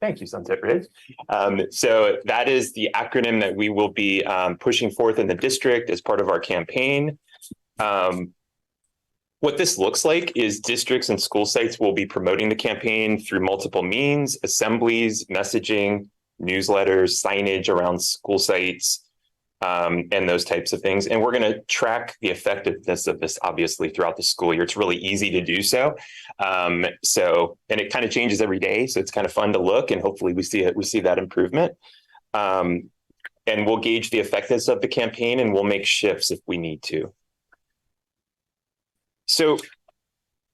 Thank you, Sunset Ridge. So that is the acronym that we will be pushing forth in the district as part of our campaign. What this looks like is districts and school sites will be promoting the campaign through multiple means: assemblies, messaging, newsletters, signage around school sites. and those types of things. And we're going to track the effectiveness of this, obviously, throughout the school year. It's really easy to do so. And it kind of changes every day. So it's kind of fun to look, and hopefully we see that improvement. And we'll gauge the effectiveness of the campaign, and we'll make shifts if we need to. So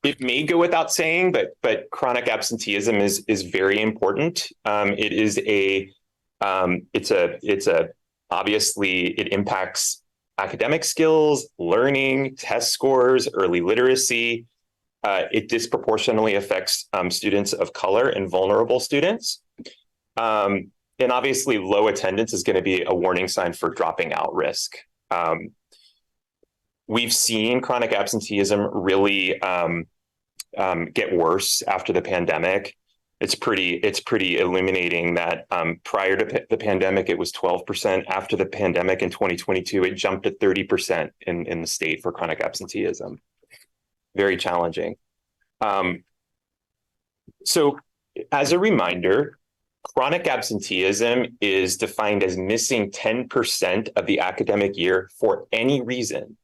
it may go without saying, but chronic absenteeism is very important. Obviously, it impacts academic skills, learning, test scores, early literacy. It disproportionately affects students of color and vulnerable students. And obviously, low attendance is going to be a warning sign for dropping out risk. We've seen chronic absenteeism really get worse after the pandemic. It's pretty illuminating that prior to the pandemic, it was 12%. After the pandemic in 2022, it jumped to 30% in the state for chronic absenteeism. Very challenging. So as a reminder, chronic absenteeism is defined as missing 10% of the academic year for any reason,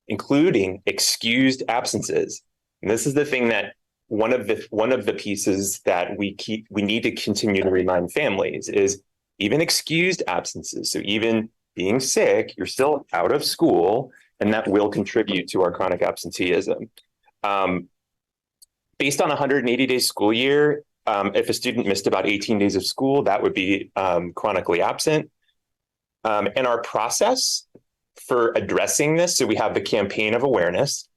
including excused absences. And this is the thing that one of the pieces that we need to continue to remind families is even excused absences. So even being sick, you're still out of school, and that will contribute to our chronic absenteeism. Based on a 180-day school year, if a student missed about 18 days of school, that would be chronically absent. And our process for addressing this, so we have the campaign of awareness,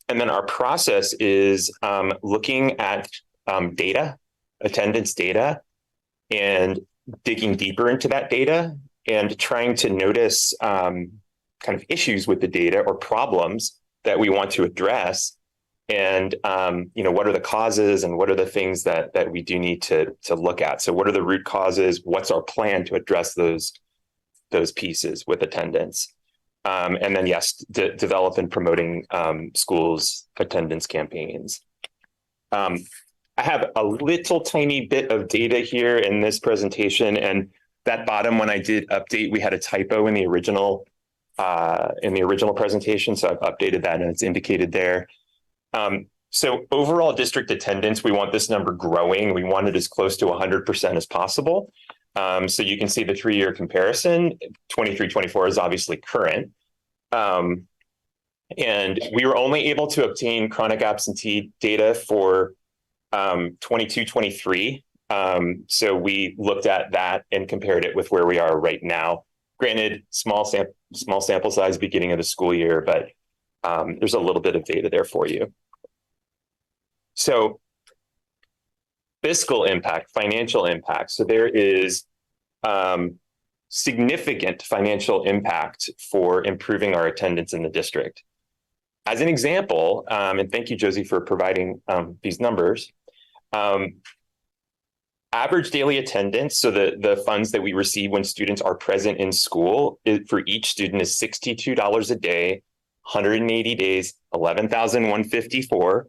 and then our process is looking at data, attendance data, and digging deeper into that data and trying to notice kind of issues with the data or problems that we want to address. And what are the causes and what are the things that we do need to look at? So what are the root causes? What's our plan to address those pieces with attendance? And then, yes, develop and promoting schools' attendance campaigns. I have a little tiny bit of data here in this presentation, and that bottom one I did update. We had a typo in the original presentation, so I've updated that, and it's indicated there. So overall district attendance, we want this number growing. We want it as close to 100% as possible. So you can see the 3-year comparison. 23-24 is obviously current. And we were only able to obtain chronic absentee data for 22-23. So we looked at that and compared it with where we are right now. Granted, small sample size beginning of the school year, but there's a little bit of data there for you. So fiscal impact, financial impact. So there is significant financial impact for improving our attendance in the district. As an example, and thank you, Josie, for providing these numbers. Average daily attendance, so the funds that we receive when students are present in school for each student is $62 a day, 180 days, 11,154.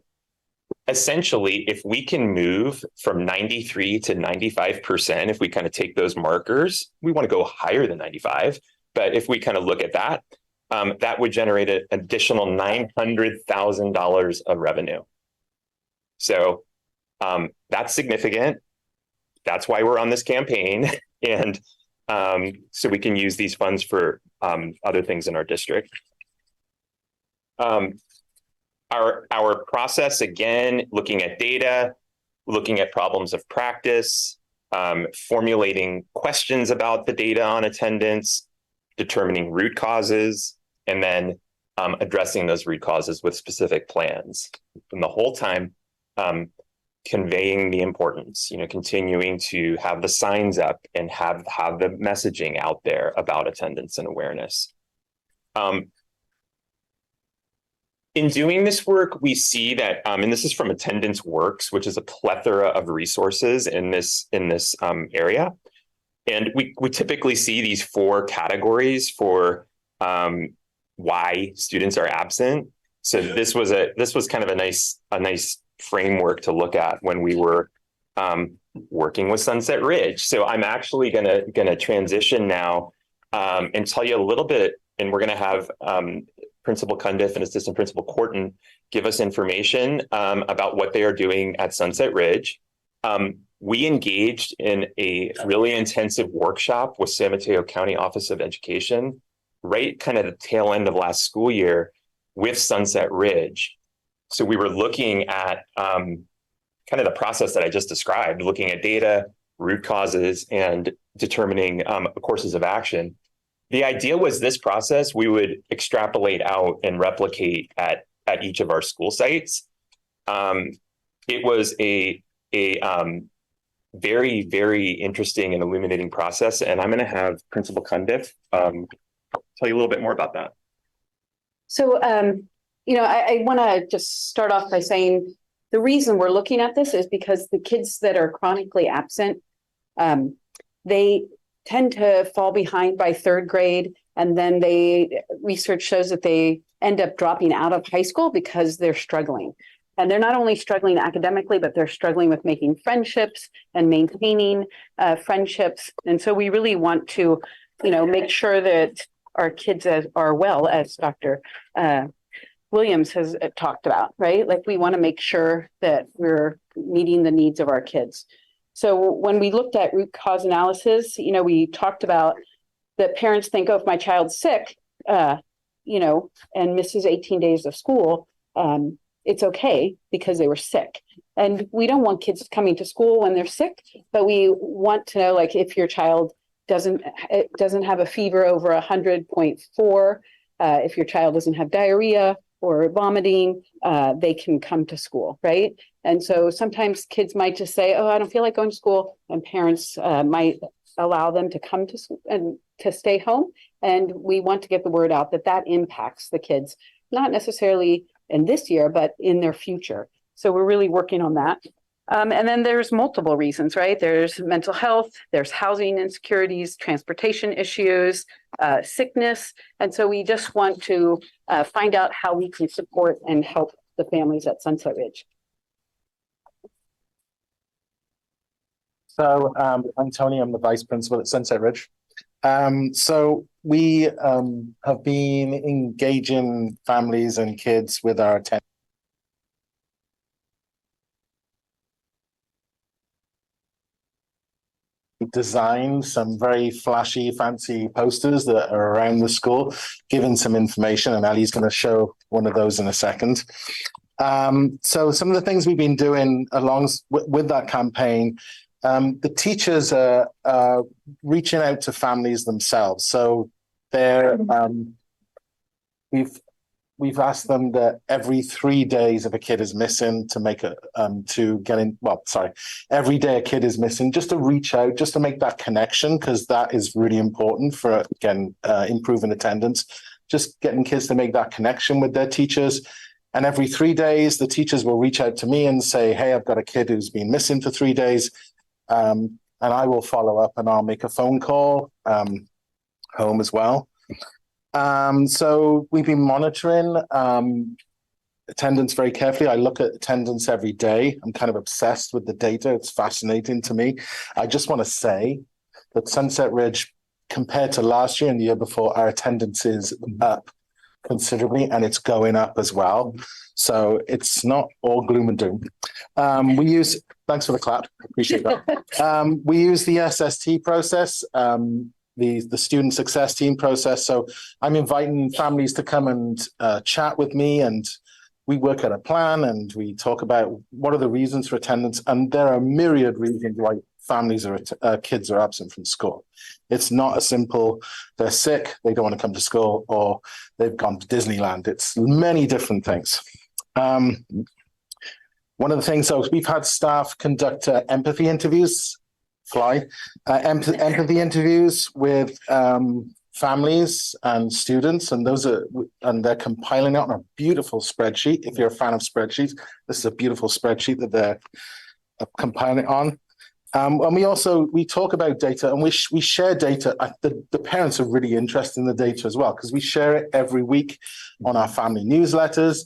Essentially, if we can move from 93 to 95%, if we kind of take those markers, we want to go higher than 95. But if we kind of look at that, that would generate an additional $900,000 of revenue. So that's significant. That's why we're on this campaign. And so we can use these funds for other things in our district. Our process, again, looking at data, looking at problems of practice, formulating questions about the data on attendance, determining root causes, and then addressing those root causes with specific plans. And the whole time, conveying the importance, continuing to have the signs up and have the messaging out there about attendance and awareness. In doing this work, we see that, and this is from Attendance Works, which is a plethora of resources in this area. And we typically see these 4 categories for why students are absent. So this was kind of a nice framework to look at when we were working with Sunset Ridge. So I'm actually gonna transition now and tell you a little bit. And we're going to have Principal Cundiff and Assistant Principal Corton give us information about what they are doing at Sunset Ridge. We engaged in a really intensive workshop with San Mateo County Office of Education, right kind of the tail end of last school year with Sunset Ridge. So we were looking at kind of the process that I just described, looking at data, root causes, and determining courses of action. The idea was this process we would extrapolate out and replicate at each of our school sites. It was a very, very interesting and illuminating process. And I'm going to have Principal Cundiff tell you a little bit more about that. So, I want to just start off by saying the reason we're looking at this is because the kids that are chronically absent, they tend to fall behind by third grade. And then research shows that they end up dropping out of high school because they're struggling. And they're not only struggling academically, but they're struggling with making friendships and maintaining friendships. And so we really want to, make sure that our kids are well, as Dr. Williams has talked about, right? Like we want to make sure that we're meeting the needs of our kids. So when we looked at root cause analysis, we talked about that parents think, oh, if my child's sick, and misses 18 days of school, it's okay because they were sick. And we don't want kids coming to school when they're sick, but we want to know, like, if your child doesn't have a fever over 100.4, if your child doesn't have diarrhea or vomiting, they can come to school, right? And so sometimes kids might just say, oh, I don't feel like going to school, and parents might allow them to come to school and to stay home. And we want to get the word out that impacts the kids, not necessarily in this year, but in their future. So we're really working on that. And then there's multiple reasons, right? There's mental health, there's housing insecurities, transportation issues, sickness. And so we just want to find out how we can support and help the families at Sunset Ridge. So I'm Tony, I'm the vice principal at Sunset Ridge. So we have been engaging families and kids with our attendance. Designed some very flashy, fancy posters that are around the school, giving some information, and Ali's going to show one of those in a second. So some of the things we've been doing along with that campaign, the teachers are reaching out to families themselves. So we've asked them that every 3 days if a kid is missing to make every day a kid is missing, just to reach out, just to make that connection, because that is really important for, again, improving attendance, just getting kids to make that connection with their teachers. And every 3 days, the teachers will reach out to me and say, hey, I've got a kid who's been missing for 3 days. And I will follow up and I'll make a phone call home as well. So we've been monitoring attendance very carefully. I look at attendance every day. I'm kind of obsessed with the data. It's fascinating to me. I just want to say that Sunset Ridge, compared to last year and the year before, our attendance is up considerably, and it's going up as well. So it's not all gloom and doom. Thanks for the clap. Appreciate that. We use the SST process, the student success team process. So I'm inviting families to come and chat with me, and we work out a plan and we talk about what are the reasons for attendance. And there are myriad reasons why families kids are absent from school. It's not a simple, they're sick, they don't want to come to school, or they've gone to Disneyland. It's many different things. One of the things, so we've had staff conduct empathy interviews, empathy interviews with families and students, and they're compiling it on a beautiful spreadsheet. If you're a fan of spreadsheets, this is a beautiful spreadsheet that they're compiling it on. And we talk about data, and we share data. The parents are really interested in the data as well, because we share it every week on our family newsletters,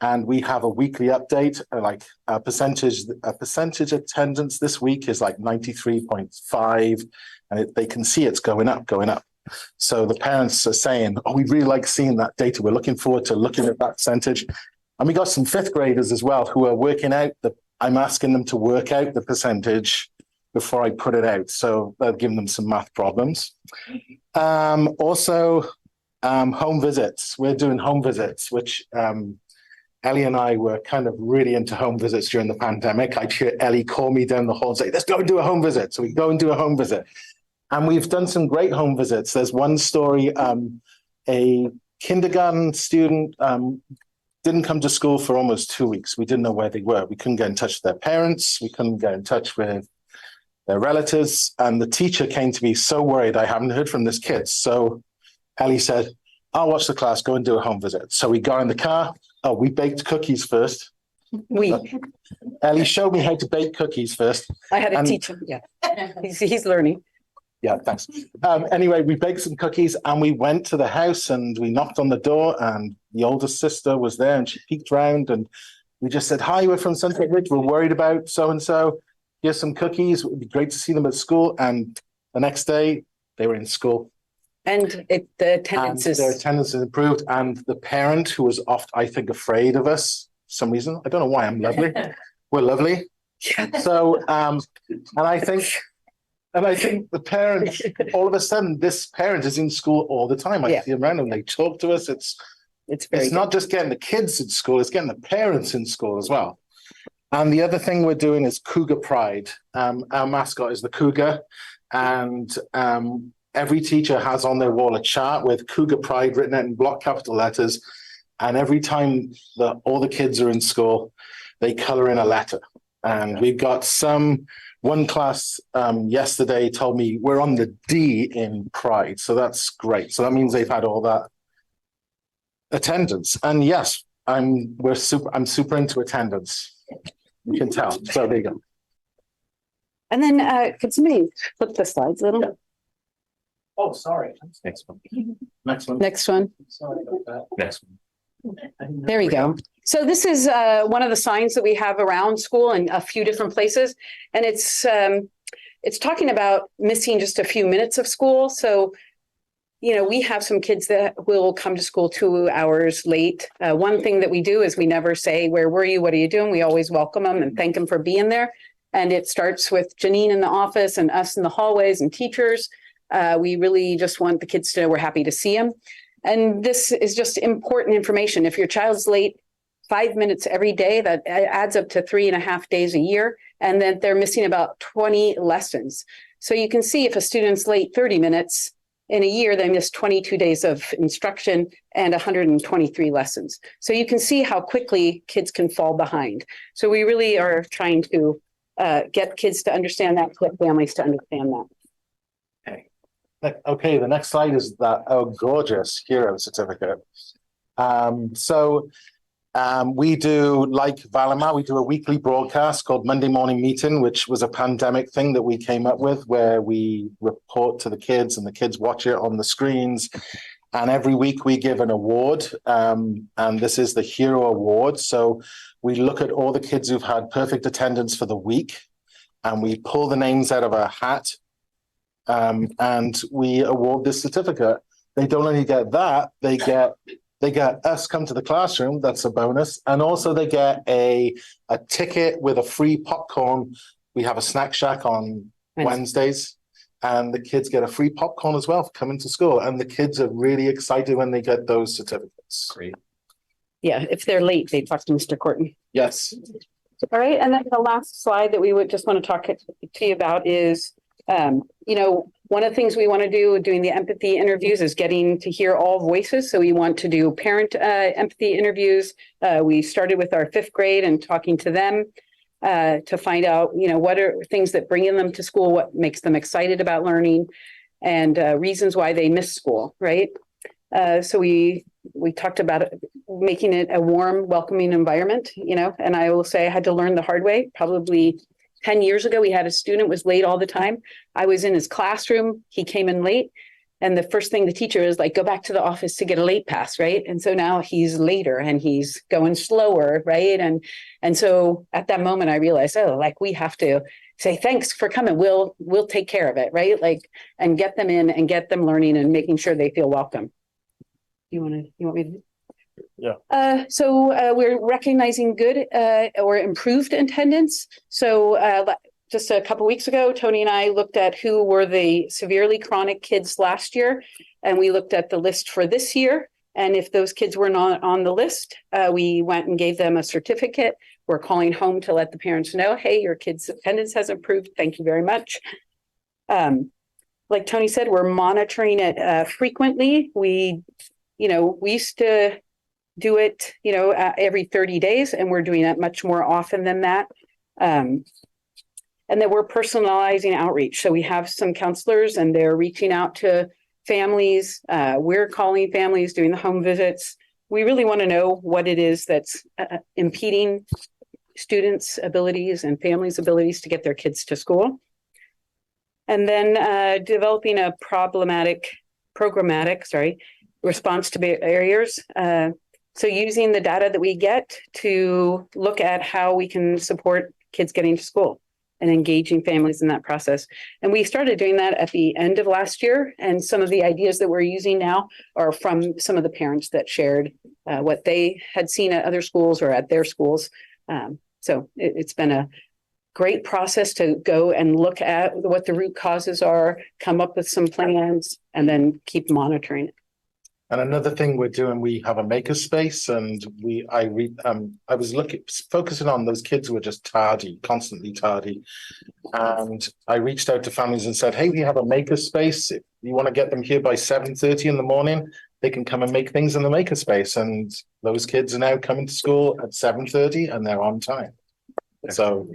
and we have a weekly update. Like a percentage attendance this week is like 93.5, and they can see it's going up. So the parents are saying, oh, we really like seeing that data. We're looking forward to looking at that percentage. And we got some fifth graders as well who are working out I'm asking them to work out the percentage before I put it out. So they're giving them some math problems. Also, home visits. We're doing home visits, which Ellie and I were kind of really into home visits during the pandemic. I'd hear Ellie call me down the hall and say, let's go and do a home visit. So we go and do a home visit. And we've done some great home visits. There's one story, a kindergarten student didn't come to school for almost 2 weeks. We didn't know where they were. We couldn't get in touch with their parents. We couldn't get in touch with their relatives. And the teacher came to me so worried, I haven't heard from this kid. So Ellie said, I'll watch the class, go and do a home visit. So we got in the car. Oh, we baked cookies first. Ellie showed me how to bake cookies first. I had to teach him. Yeah, he's learning. Yeah, thanks. Anyway, we baked some cookies and we went to the house and we knocked on the door and the oldest sister was there and she peeked round and we just said, hi, we're from Sunset Ridge. We're worried about so-and-so. Here's some cookies. It would be great to see them at school. And the next day they were in school. And their attendance is improved. And the parent who was oft, I think, afraid of us for some reason. I don't know why I'm lovely. We're lovely. So, and I think the parents, all of a sudden, this parent is in school all the time. I see them around and they talk to us. It's not just getting the kids in school, it's getting the parents in school as well. And the other thing we're doing is Cougar Pride. Our mascot is the cougar. And every teacher has on their wall a chart with Cougar Pride written out in block capital letters. And every time all the kids are in school, they color in a letter. And we've got one class yesterday told me we're on the D in Pride. So that's great. So that means they've had all that attendance. And yes, I'm super into attendance. You can tell. So there you go. And then could somebody flip the slides a little? Oh, sorry. Next one. Next one. Sorry about that. Next one. There we go. So this is one of the signs that we have around school in a few different places. And it's talking about missing just a few minutes of school. So, we have some kids that will come to school 2 hours late. One thing that we do is we never say, where were you? What are you doing? We always welcome them and thank them for being there. And it starts with Janine in the office and us in the hallways and teachers. We really just want the kids to know we're happy to see them. And this is just important information. If your child's late 5 minutes every day, that adds up to 3.5 days a year, and then they're missing about 20 lessons. So you can see if a student's late 30 minutes in a year, they miss 22 days of instruction and 123 lessons. So you can see how quickly kids can fall behind. So we really are trying to get kids to understand that, get families to understand that. Okay, the next slide is that gorgeous hero certificate. We do, like Valimar, we do a weekly broadcast called Monday Morning Meeting, which was a pandemic thing that we came up with where we report to the kids and the kids watch it on the screens. And every week we give an award, and this is the Hero Award. So we look at all the kids who've had perfect attendance for the week and we pull the names out of a hat. And we award this certificate. They don't only get that, they get us come to the classroom. That's a bonus. And also they get a ticket with a free popcorn. We have a snack shack on Wednesdays and the kids get a free popcorn as well for coming to school. And the kids are really excited when they get those certificates. Great. Yeah, if they're late, they talk to Mr. Courtney. Yes. All right. And then the last slide that we would just want to talk to you about is one of the things we want to do doing the empathy interviews is getting to hear all voices. So we want to do parent empathy interviews. We started with our 5th grade and talking to them to find out, what are things that bring them to school, what makes them excited about learning, and reasons why they miss school, right? So we talked about making it a warm, welcoming environment, and I will say I had to learn the hard way, probably 10 years ago. We had a student was late all the time. I was in his classroom. He came in late And the first thing the teacher is like, go back to the office to get a late pass, right? And so now he's later and he's going slower, right? And so at that moment I realized, oh, like we have to say, thanks for coming. We'll take care of it, right? Like, and get them in and get them learning and making sure they feel welcome. You want me to? Yeah. So we're recognizing good or improved attendance. So just a couple weeks ago, Tony and I looked at who were the severely chronic kids last year, and we looked at the list for this year. And if those kids were not on the list, we went and gave them a certificate. We're calling home to let the parents know, hey, your kid's attendance has improved. Thank you very much. Like Tony said, we're monitoring it frequently. We used to do it, every 30 days, and we're doing it much more often than that. And then we're personalizing outreach. So we have some counselors and they're reaching out to families. We're calling families, doing the home visits. We really want to know what it is that's impeding students' abilities and families' abilities to get their kids to school. And then developing a programmatic response to barriers. So using the data that we get to look at how we can support kids getting to school and engaging families in that process. And we started doing that at the end of last year. And some of the ideas that we're using now are from some of the parents that shared what they had seen at other schools or at their schools. So it's been a great process to go and look at what the root causes are, come up with some plans, and then keep monitoring it. And another thing we're doing, we have a makerspace, and I was focusing on those kids who were just tardy, constantly tardy. And I reached out to families and said, hey, we have a makerspace. If you want to get them here by 7:30 in the morning, they can come and make things in the makerspace. And those kids are now coming to school at 7:30 and they're on time. So,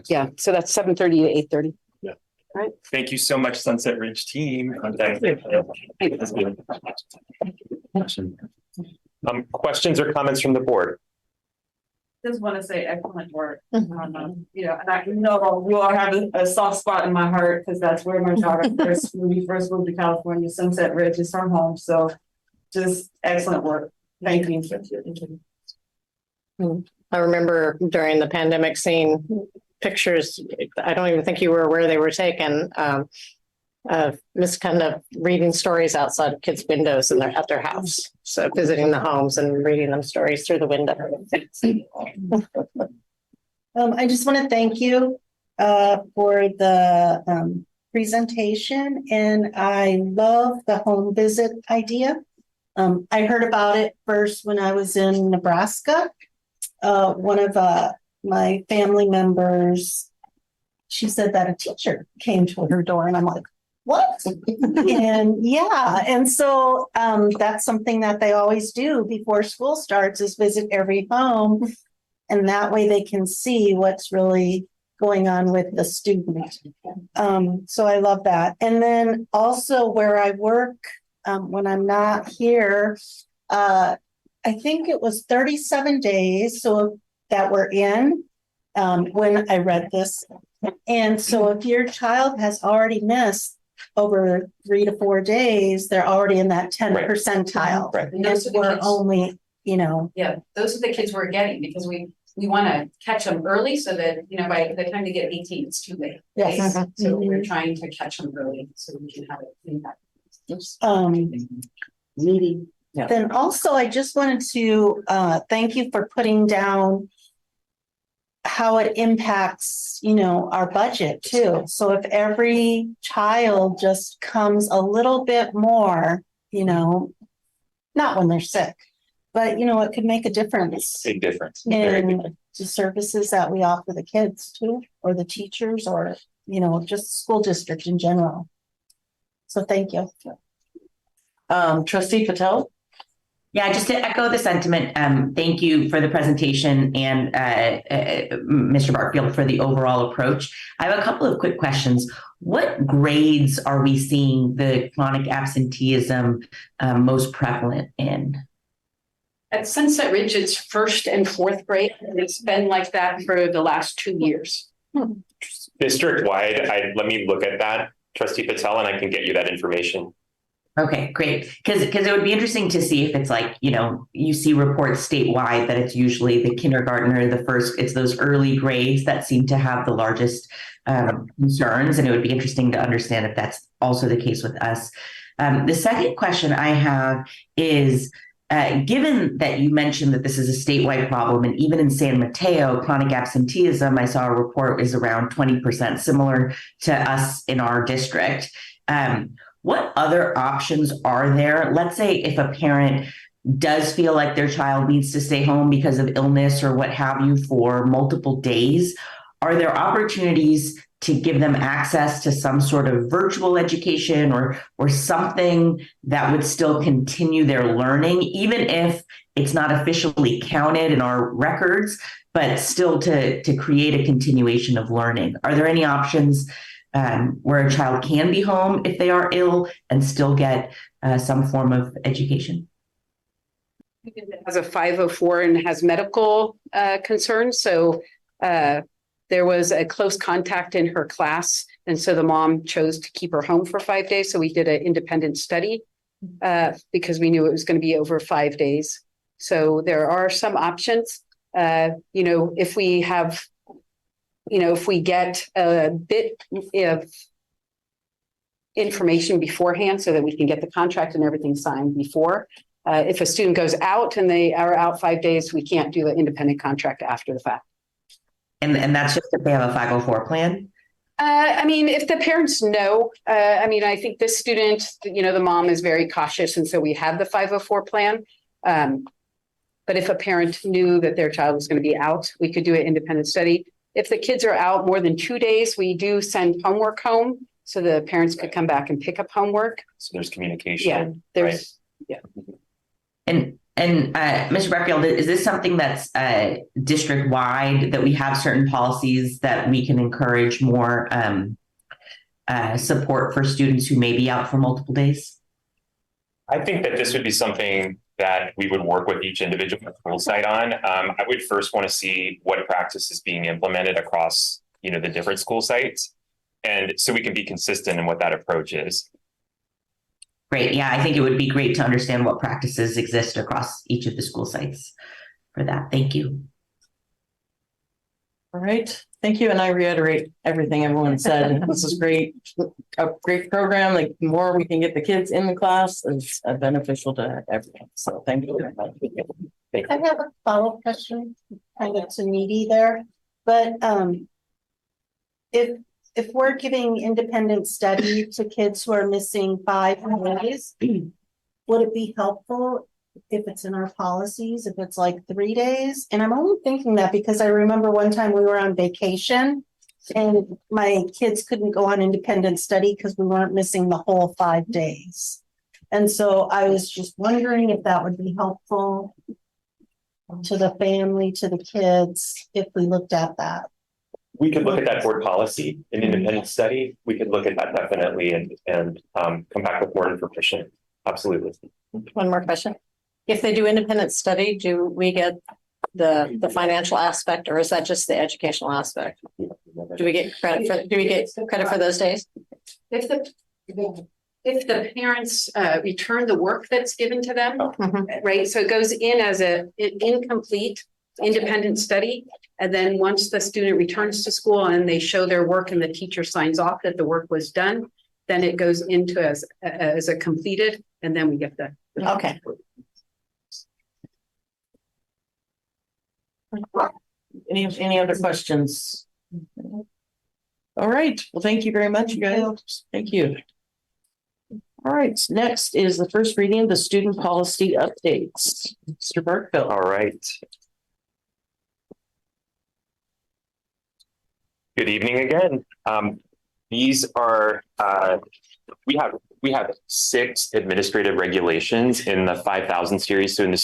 yeah, so that's 7:30 to 8:30. Yeah. Right. Thank you so much, Sunset Ridge team. Questions or comments from the board? Just want to say excellent work. And I know we all have a soft spot in my heart because that's where my daughter when we first moved to California, Sunset Ridge is her home. So just excellent work. Thank you. I remember during the pandemic seeing pictures. I don't even think you were aware they were taken. Miss kind of reading stories outside of kids' windows at their house. So visiting the homes and reading them stories through the window. I just want to thank you for the presentation, and I love the home visit idea. I heard about it first when I was in Nebraska. One of my family members, she said that a teacher came to her door, and I'm like, what? And so that's something that they always do before school starts is visit every home, and that way they can see what's really going on with the student. So I love that. And then also where I work when I'm not here, I think it was 37 days so that we're in when I read this. And so if your child has already missed over 3 to 4 days, they're already in that 10 percentile. Right. And we're only, Yeah, those are the kids we're getting because we want to catch them early so that, by the time they get 18, it's too late. Right? Yes. So we're trying to catch them early so we can have it impact. Meeting. Yeah. Then also, I just wanted to thank you for putting down how it impacts, our budget too. So if every child just comes a little bit more, not when they're sick, but it could make a difference. Big difference. In the services that we offer the kids too, or the teachers, or just school district in general. So thank you. Trustee Patel. Yeah, just to echo the sentiment, thank you for the presentation and Mr. Barfield for the overall approach. I have a couple of quick questions. What grades are we seeing the chronic absenteeism most prevalent in? At Sunset Ridge, it's 1st and 4th grade, and it's been like that for the last 2 years. District wide, let me look at that, Trustee Patel, and I can get you that information. Okay, great. Because it would be interesting to see if it's like, you see reports statewide that it's usually the kindergartner, it's those early grades that seem to have the largest concerns. And it would be interesting to understand if that's also the case with us. The second question I have is, given that you mentioned that this is a statewide problem, and even in San Mateo, chronic absenteeism, I saw a report is around 20%, similar to us in our district. What other options are there? Let's say if a parent does feel like their child needs to stay home because of illness or what have you for multiple days, are there opportunities to give them access to some sort of virtual education or something that would still continue their learning, even if it's not officially counted in our records, but still to create a continuation of learning? Are there any options where a child can be home if they are ill and still get some form of education? Has a 504 and has medical concerns. So there was a close contact in her class. And so the mom chose to keep her home for 5 days. So we did an independent study because we knew it was going to be over 5 days. So there are some options. If we have, if we get a bit of information beforehand so that we can get the contract and everything signed before. If a student goes out and they are out 5 days, we can't do the independent contract after the fact. And that's just if they have a 504 plan? If the parents know, I think this student, the mom is very cautious. And so we have the 504 plan. But if a parent knew that their child was going to be out, we could do an independent study. If the kids are out more than 2 days, we do send homework home so the parents could come back and pick up homework. So there's communication. Yeah, there's, right? Yeah. And Mr. Breckfield, is this something that's district wide, that we have certain policies that we can encourage more support for students who may be out for multiple days? I think that this would be something that we would work with each individual school site on. I would first want to see what practice is being implemented across, the different school sites. And so we can be consistent in what that approach is. Great. Yeah, I think it would be great to understand what practices exist across each of the school sites for that. Thank you. All right. Thank you. And I reiterate everything everyone said. This is great. A great program. Like the more we can get the kids in the class is beneficial to everyone. So thank you very much. I have a follow-up question, kind of to Needy there, but if we're giving independent study to kids who are missing 5 days, would it be helpful if it's in our policies, if it's like 3 days? And I'm only thinking that because I remember one time we were on vacation and my kids couldn't go on independent study because we weren't missing the whole 5 days. And so I was just wondering if that would be helpful to the family, to the kids, if we looked at that. We could look at that board policy, an independent study. We could look at that definitely and come back with more information. Absolutely. One more question. If they do independent study, do we get the financial aspect, or is that just the educational aspect? Do we get credit for those days? If the parents return the work that's given to them, right? So it goes in as an incomplete independent study. And then once the student returns to school and they show their work and the teacher signs off that the work was done, then it goes into as a completed, and then we get the. Okay. Any other questions? All right. Well, thank you very much, you guys. Thank you. All right. Next is the first reading of the student policy updates. Mr. Burkeville. All right. Good evening again. These are we have 6 administrative regulations in the 5,000 series. So in the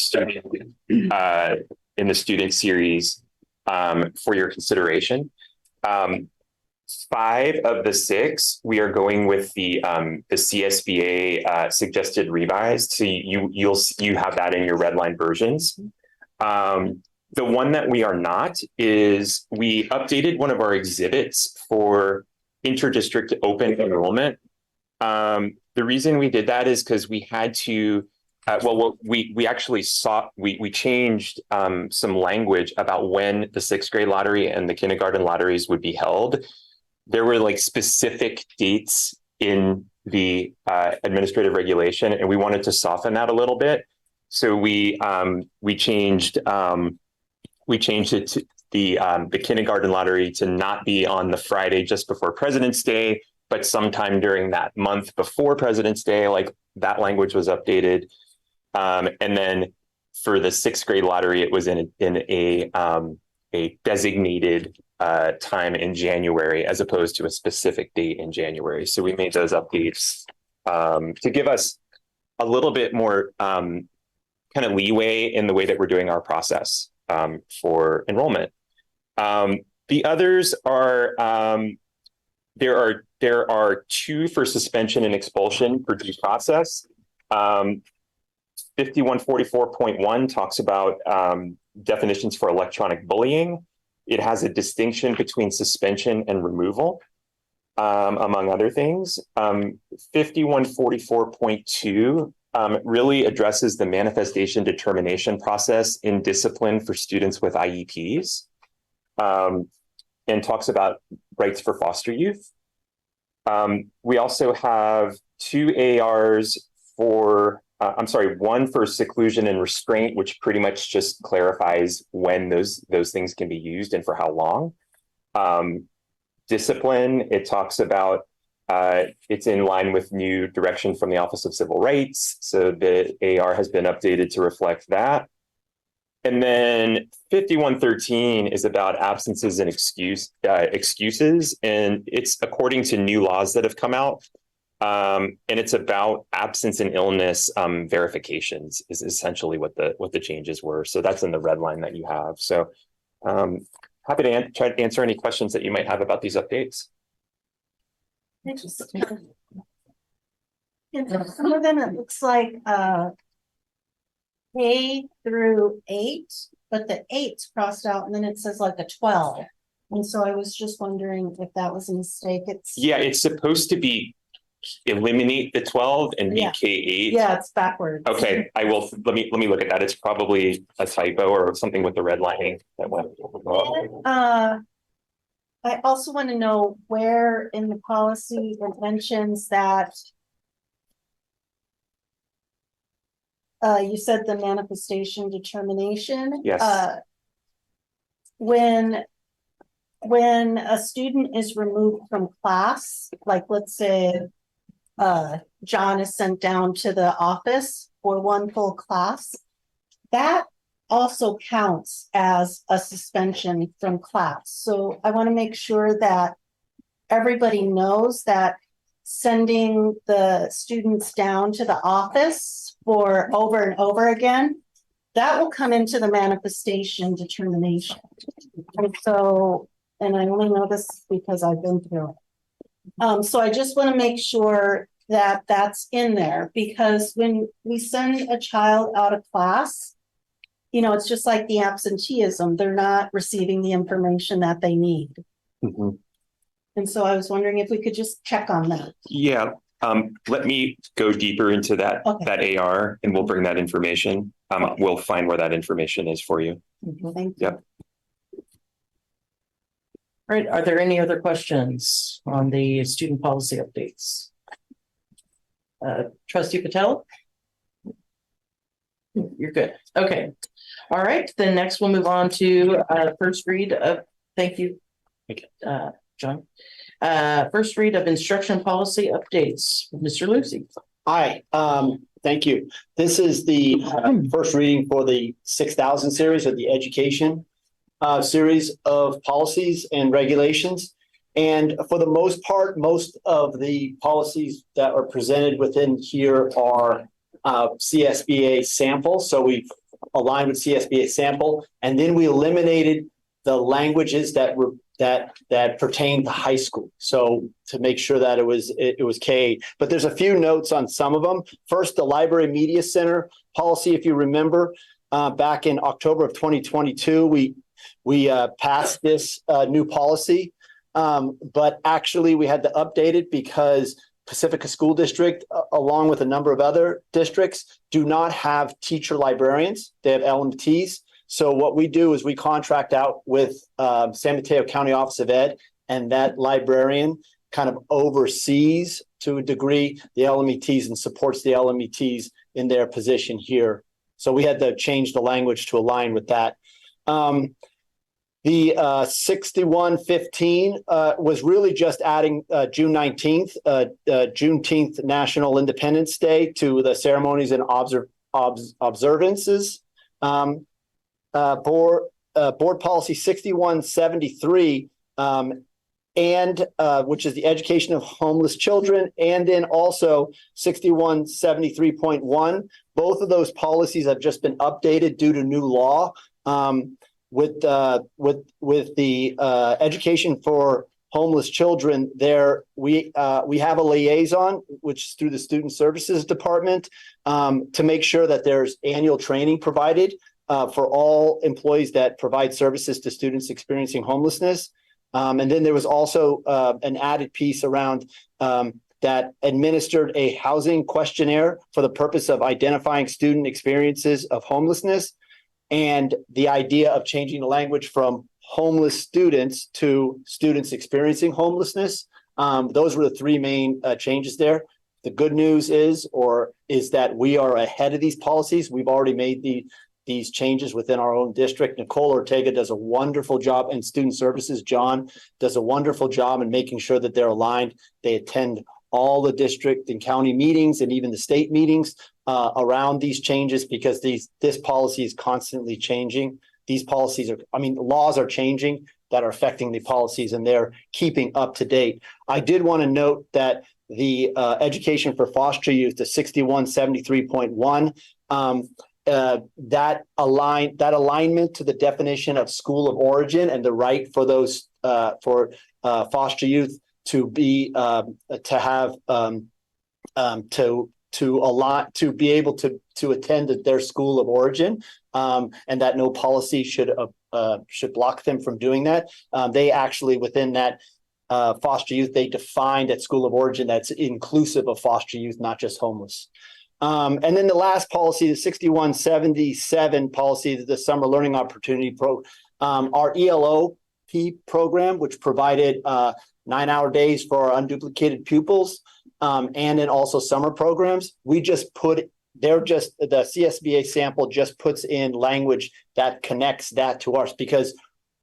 student series for your consideration. 5 of the 6 we are going with the CSBA suggested revised. So you have that in your red line versions. The one that we are not is we updated one of our exhibits for interdistrict open enrollment. The reason we did that is because we had to, we actually we changed some language about when the 6th grade lottery and the kindergarten lotteries would be held. There were like specific dates in the administrative regulation, and we wanted to soften that a little bit. So we changed it to the kindergarten lottery to not be on the Friday just before President's Day, but sometime during that month before President's Day. Like, that language was updated. And then for the 6th grade lottery, it was in a designated time in January, as opposed to a specific date in January. So we made those updates to give us a little bit more kind of leeway in the way that we're doing our process for enrollment. The others are, there are 2 for suspension and expulsion for due process. 5144.1 talks about definitions for electronic bullying. It has a distinction between suspension and removal, among other things. 5144.2 really addresses the manifestation determination process in discipline for students with IEPs, and talks about rights for foster youth. We also have 2 ARs for, one for seclusion and restraint, which pretty much just clarifies when those things can be used and for how long. Discipline, it talks about, it's in line with new direction from the Office of Civil Rights. So the AR has been updated to reflect that. And then 5113 is about absences and excuses. And it's according to new laws that have come out. And it's about absence and illness verifications is essentially what the changes were. So that's in the red line that you have. So happy to try to answer any questions that you might have about these updates. Some of them, it looks like K through 8, but the 8's crossed out and then it says like a 12. And so I was just wondering if that was a mistake. It's supposed to be eliminate the 12 and be K8. Yeah, it's backwards. Okay, I will, let me look at that. It's probably a typo or something with the redlining that went. I also want to know where in the policy it mentions that you said the manifestation determination. Yes. When a student is removed from class, like let's say John is sent down to the office for 1 full class, that also counts as a suspension from class. So I want to make sure that everybody knows that sending the students down to the office for over and over again, that will come into the manifestation determination. And so, and I only know this because I've been through it. So I just want to make sure that that's in there, because when we send a child out of class, it's just like the absenteeism. They're not receiving the information that they need. Mm-hmm. And so I was wondering if we could just check on that. Yeah. Let me go deeper into that AR and we'll bring that information. We'll find where that information is for you. Thank you. Yep. All right, are there any other questions on the student policy updates? Trustee Patel? You're good. Okay. All right, then next we'll move on to first read of, thank you, John. First read of instruction policy updates. Mr. Lucy. Hi, thank you. This is the first reading for the 6000 series of the education series of policies and regulations. And for the most part, most of the policies that are presented within here are CSBA sample. So we've aligned with CSBA sample, and then we eliminated the languages that were that pertain to high school. So to make sure that it was K, but there's a few notes on some of them. First, the Library Media Center policy, if you remember, back in October of 2022, we passed this new policy, but actually we had to update it because Pacifica School District, along with a number of other districts, do not have teacher librarians. They have LMTs. So what we do is we contract out with San Mateo County Office of Ed, and that librarian kind of oversees to a degree the LMETs and supports the LMETs in their position here. So we had to change the language to align with that. The 6115 was really just adding June 19th, Juneteenth National Independence Day to the ceremonies and observances. Board Policy 6173, and which is the education of homeless children, and then also 6173.1. Both of those policies have just been updated due to new law. With the education for homeless children, there we have a liaison, which is through the Student Services Department, to make sure that there's annual training provided for all employees that provide services to students experiencing homelessness. And then there was also an added piece around that administered a housing questionnaire for the purpose of identifying student experiences of homelessness, and the idea of changing the language from homeless students to students experiencing homelessness. Those were the three main changes there. The good news is that we are ahead of these policies. We've already made these changes within our own district. Nicole Ortega does a wonderful job, and Student Services, John, does a wonderful job in making sure that they're aligned. They attend all the district and county meetings and even the state meetings around these changes, because this policy is constantly changing. These policies laws are changing that are affecting the policies, and they're keeping up to date. I did want to note that the education for foster youth, the 6173.1, that alignment to the definition of school of origin and the right for those for foster youth to be to have to be able to attend their school of origin, and that no policy should block them from doing that. They actually, within that foster youth, they defined at school of origin that's inclusive of foster youth, not just homeless. And then the last policy, the 6177 policy, the Summer Learning Opportunity our ELOP program, which provided 9-hour days for our unduplicated pupils, and then also summer programs. We just the CSBA sample just puts in language that connects that to ours, because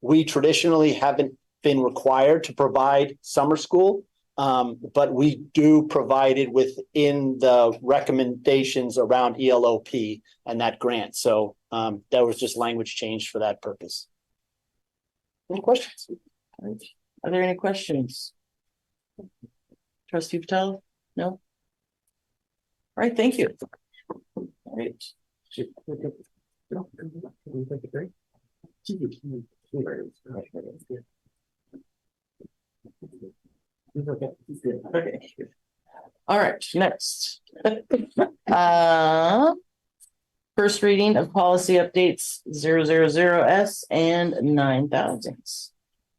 we traditionally haven't been required to provide summer school. But we do provide it within the recommendations around ELOP and that grant. So that was just language change for that purpose. Any questions? Are there any questions? Trustee Patel? No? All right, thank you. All right. Okay. All right, next. First reading of policy updates 000S and 9000s.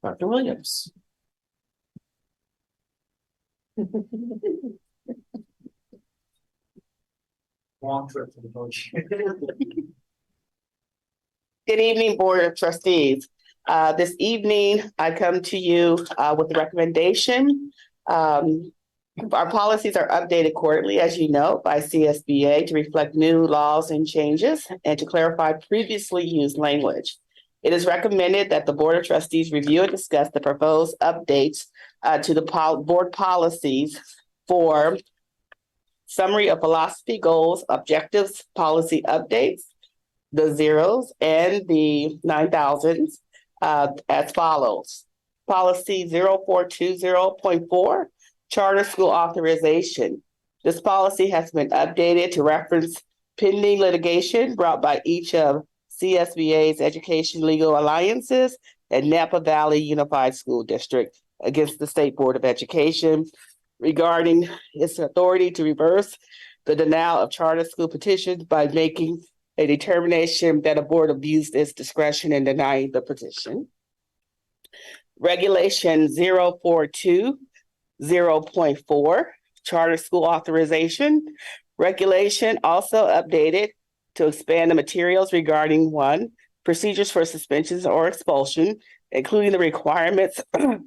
Dr. Williams. Long trip to the coach. Good evening, Board of Trustees. This evening, I come to you with a recommendation. Our policies are updated quarterly, as you know, by CSBA to reflect new laws and changes and to clarify previously used language. It is recommended that the Board of Trustees review and discuss the proposed updates to the board policies for summary of philosophy, goals, objectives, policy updates, the zeros and the 9000s as follows. Policy 0420.4, charter school authorization. This policy has been updated to reference pending litigation brought by each of CSBA's Education Legal Alliances and Napa Valley Unified School District against the State Board of Education regarding its authority to reverse the denial of charter school petitions by making a determination that a board abused its discretion in denying the petition. Regulation 0420.4, charter school authorization. Regulation also updated to expand the materials regarding one, procedures for suspensions or expulsion, including the requirements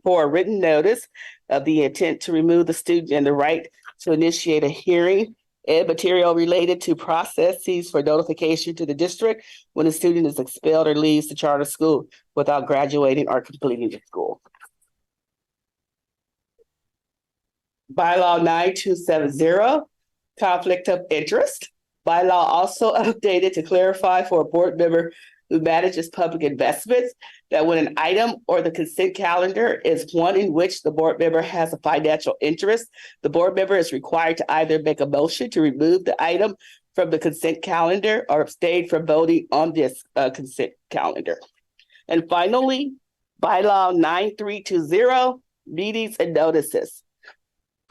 for a written notice of the intent to remove the student and the right to initiate a hearing, and material related to processes for notification to the district when the student is expelled or leaves the charter school without graduating or completing the school. Bylaw 9270, conflict of interest. Bylaw also updated to clarify for a board member who manages public investments that when an item or the consent calendar is one in which the board member has a financial interest, the board member is required to either make a motion to remove the item from the consent calendar or abstain from voting on this consent calendar. And finally, bylaw 9320, meetings and notices.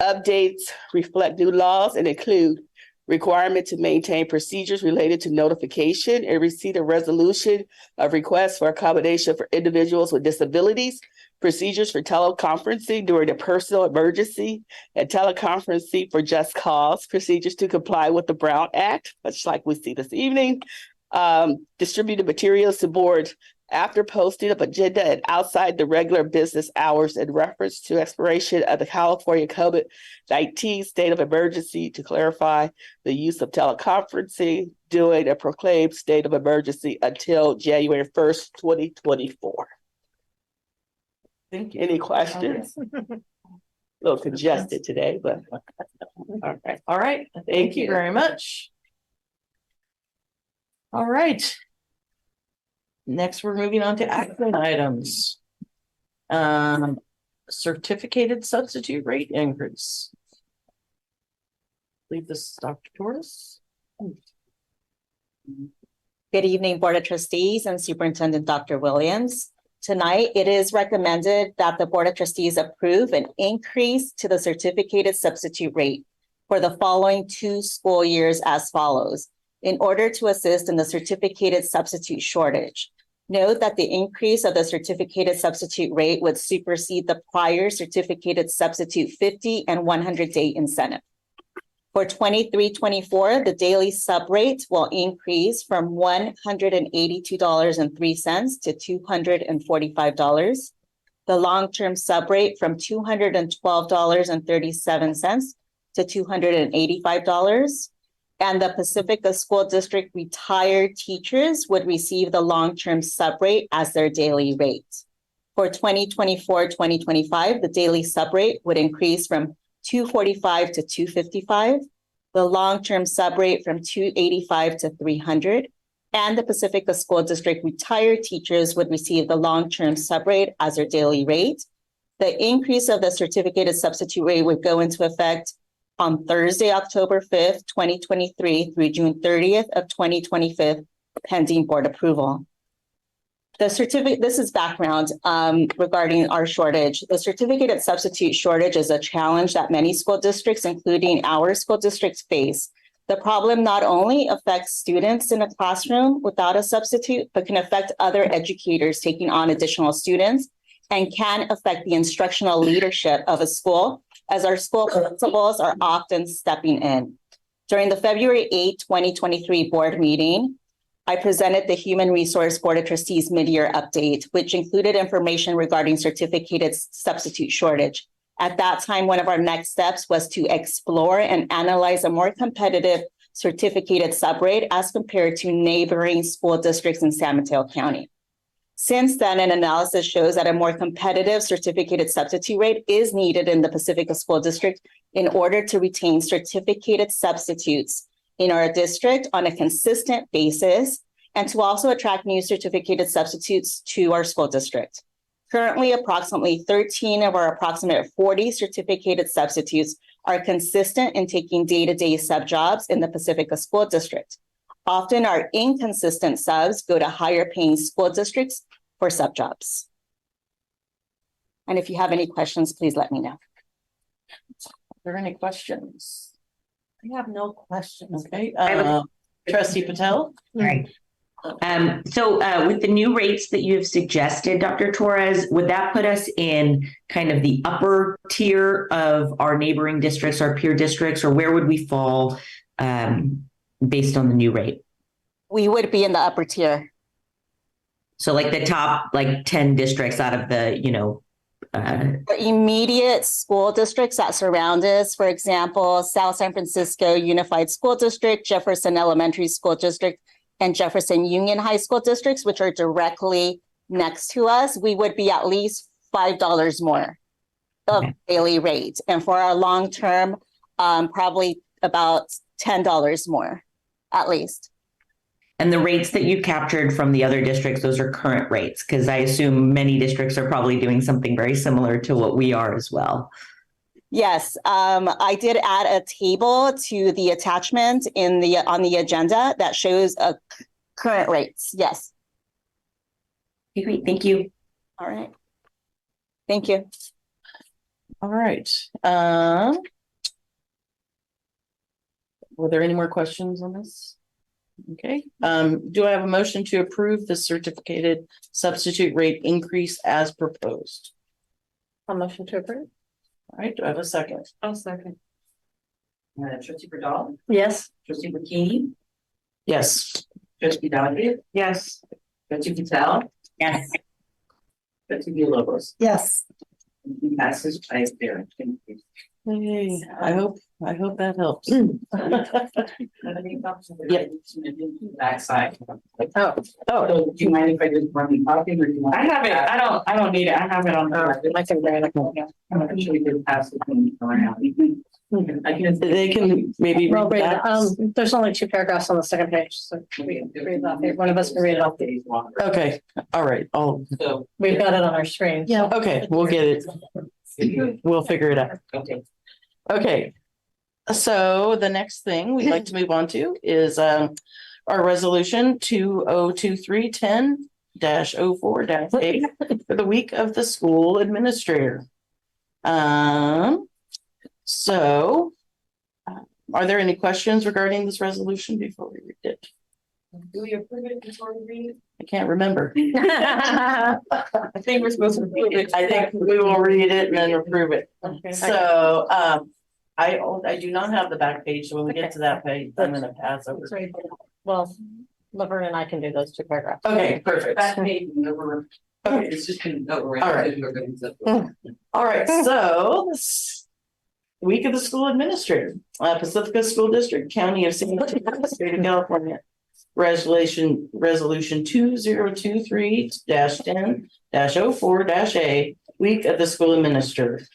Updates reflect new laws and include requirement to maintain procedures related to notification and receipt of resolution of requests for accommodation for individuals with disabilities, procedures for teleconferencing during a personal emergency and teleconferencing for just cause, procedures to comply with the Brown Act, much like we see this evening, distributed materials to boards after posting of agenda and outside the regular business hours in reference to expiration of the California COVID-19 state of emergency to clarify the use of teleconferencing during a proclaimed state of emergency until January 1st, 2024. Thank you. Any questions? A little congested today, but All right. All right. Thank you very much. All right. Next, we're moving on to action items. Certificated substitute rate increase. Leave this to Dr. Torres. Good evening, Board of Trustees and Superintendent Dr. Williams. Tonight, it is recommended that the Board of Trustees approve an increase to the certificated substitute rate for the following 2 school years as follows. In order to assist in the certificated substitute shortage, note that the increase of the certificated substitute rate would supersede the prior certificated substitute 50 and 100-day incentive. For 23-24, the daily sub rate will increase from $182.03 to $245. The long-term sub rate from $212.37 to $285. And the Pacifica School District retired teachers would receive the long-term sub rate as their daily rate. For 2024-2025, the daily sub rate would increase from $245 to $255, the long-term sub rate from $285 to $300, and the Pacifica School District retired teachers would receive the long-term sub rate as their daily rate. The increase of the certificated substitute rate would go into effect on Thursday, October 5th, 2023 through June 30th of 2025, pending board approval. The certificate, this is background regarding our shortage. The certificated substitute shortage is a challenge that many school districts, including our school districts, face. The problem not only affects students in a classroom without a substitute, but can affect other educators taking on additional students and can affect the instructional leadership of a school, as our school principals are often stepping in. During the February 8, 2023 board meeting, I presented the Human Resource Board of Trustees mid-year update, which included information regarding certificated substitute shortage. At that time, one of our next steps was to explore and analyze a more competitive certificated sub rate as compared to neighboring school districts in San Mateo County. Since then, an analysis shows that a more competitive certificated substitute rate is needed in the Pacifica School District in order to retain certificated substitutes in our district on a consistent basis and to also attract new certificated substitutes to our school district. Currently, approximately 13 of our approximate 40 certificated substitutes are consistent in taking day-to-day sub jobs in the Pacifica School District. Often our inconsistent subs go to higher paying school districts for sub jobs. And if you have any questions, please let me know. Are there any questions? I have no questions. Okay, Trustee Patel? Right. So with the new rates that you have suggested, Dr. Torres, would that put us in kind of the upper tier of our neighboring districts, our peer districts, or where would we fall based on the new rate? We would be in the upper tier. So like the top 10 districts out of the, The immediate school districts that surround us, for example, South San Francisco Unified School District, Jefferson Elementary School District, and Jefferson Union High School districts, which are directly next to us, we would be at least $5 more of daily rate. And for our long term, probably about $10 more, at least. And the rates that you captured from the other districts, those are current rates, because I assume many districts are probably doing something very similar to what we are as well. Yes, I did add a table to the attachment on the agenda that shows current rates. Yes. Okay, great. Thank you. All right. Thank you. All right. Were there any more questions on this? Okay. Do I have a motion to approve the certificated substitute rate increase as proposed? A motion to approve. All right. Do I have a second? I'll second. Trustee Vidal, Yes. trustee McKinney, Yes. trustee Doggett, Yes. trustee Patel, Yes. trustee Villalobos. Yes. Motion passes by a very. Hey, I hope that helps. Yep. Backside. Oh. So do you mind if I just run the copy or do you want? I have it. I don't need it. I have it on. I can bring it up. I'm pretty sure we did pass the thing around. I can. They can maybe Well, read read that. it. There's only 2 paragraphs on the second page, so we can read it off. One of us can read it off. Okay. All right. So. We've got it on our screen. Yeah. Okay. We'll get it. We'll figure it out. Okay. Okay. So the next thing we'd like to move on to is our resolution 2023-10-04-8 for the week of the school administrator. So are there any questions regarding this resolution before we read it? Do we approve it before we read it? I can't remember. I think we're supposed to approve it. I think we will read it and then approve it. Okay. So I do not have the back page. So when we get to that page, I'm gonna pass over. Well, Laverne and I can do those 2 paragraphs. Okay, perfect. Back page over. Okay. It's just been over. All right. All right, so this week of the school administrator, Pacifica School District, County of San Diego, State of California. Resolution 2023-10-04-A, week of the school administrator.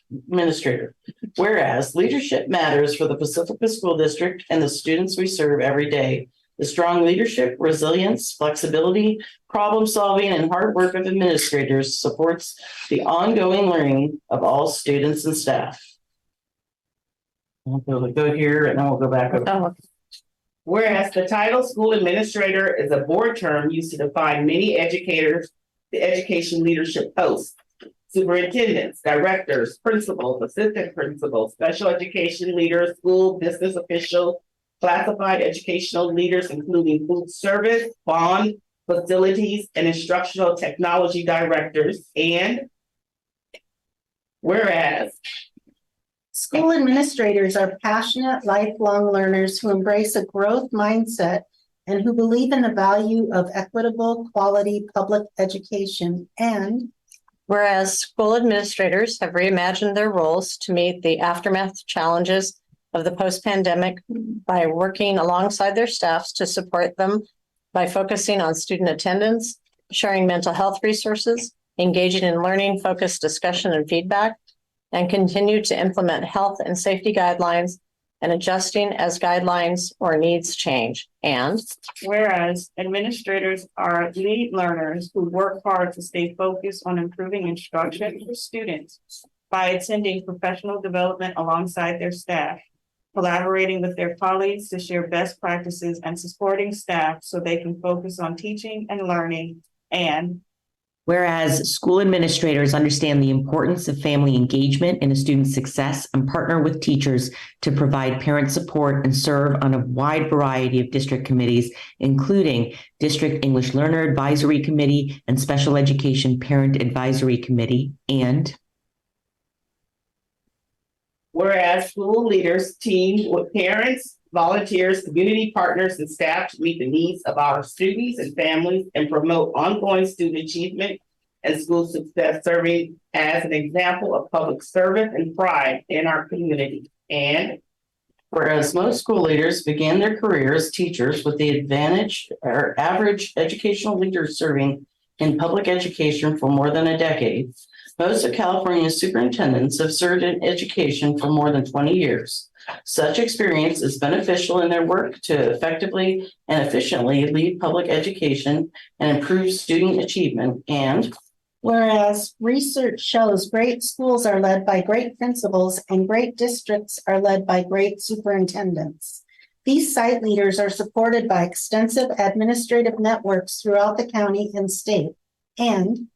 Whereas leadership matters for the Pacifica School District and the students we serve every day. The strong leadership, resilience, flexibility, problem solving, and hard work of administrators supports the ongoing learning of all students and staff. We'll go here and then we'll go back over. Whereas the title school administrator is a board term used to define many educators, the education leadership posts, superintendents, directors, principals, assistant principals, special education leaders, school business officials, classified educational leaders, including food service, bond, facilities, and instructional technology directors. And whereas School administrators are passionate, lifelong learners who embrace a growth mindset and who believe in the value of equitable, quality public education. And whereas school administrators have reimagined their roles to meet the aftermath challenges of the post-pandemic by working alongside their staffs to support them by focusing on student attendance, sharing mental health resources, engaging in learning-focused discussion and feedback, and continue to implement health and safety guidelines and adjusting as guidelines or needs change. And whereas administrators are lead learners who work hard to stay focused on improving instruction for students by attending professional development alongside their staff, collaborating with their colleagues to share best practices, and supporting staff so they can focus on teaching and learning. And Whereas school administrators understand the importance of family engagement in a student's success and partner with teachers to provide parent support and serve on a wide variety of district committees, including District English Learner Advisory Committee and Special Education Parent Advisory Committee. And whereas school leaders team with parents, volunteers, community partners, and staff to meet the needs of our students and families and promote ongoing student achievement and school success, serving as an example of public service and pride in our community. And whereas most school leaders began their career as teachers with the advantage or average educational leaders serving in public education for more than a decade, most of California's superintendents have served in education for more than 20 years. Such experience is beneficial in their work to effectively and efficiently lead public education and improve student achievement. And whereas research shows great schools are led by great principals and great districts are led by great superintendents. These site leaders are supported by extensive administrative networks throughout the county and state. And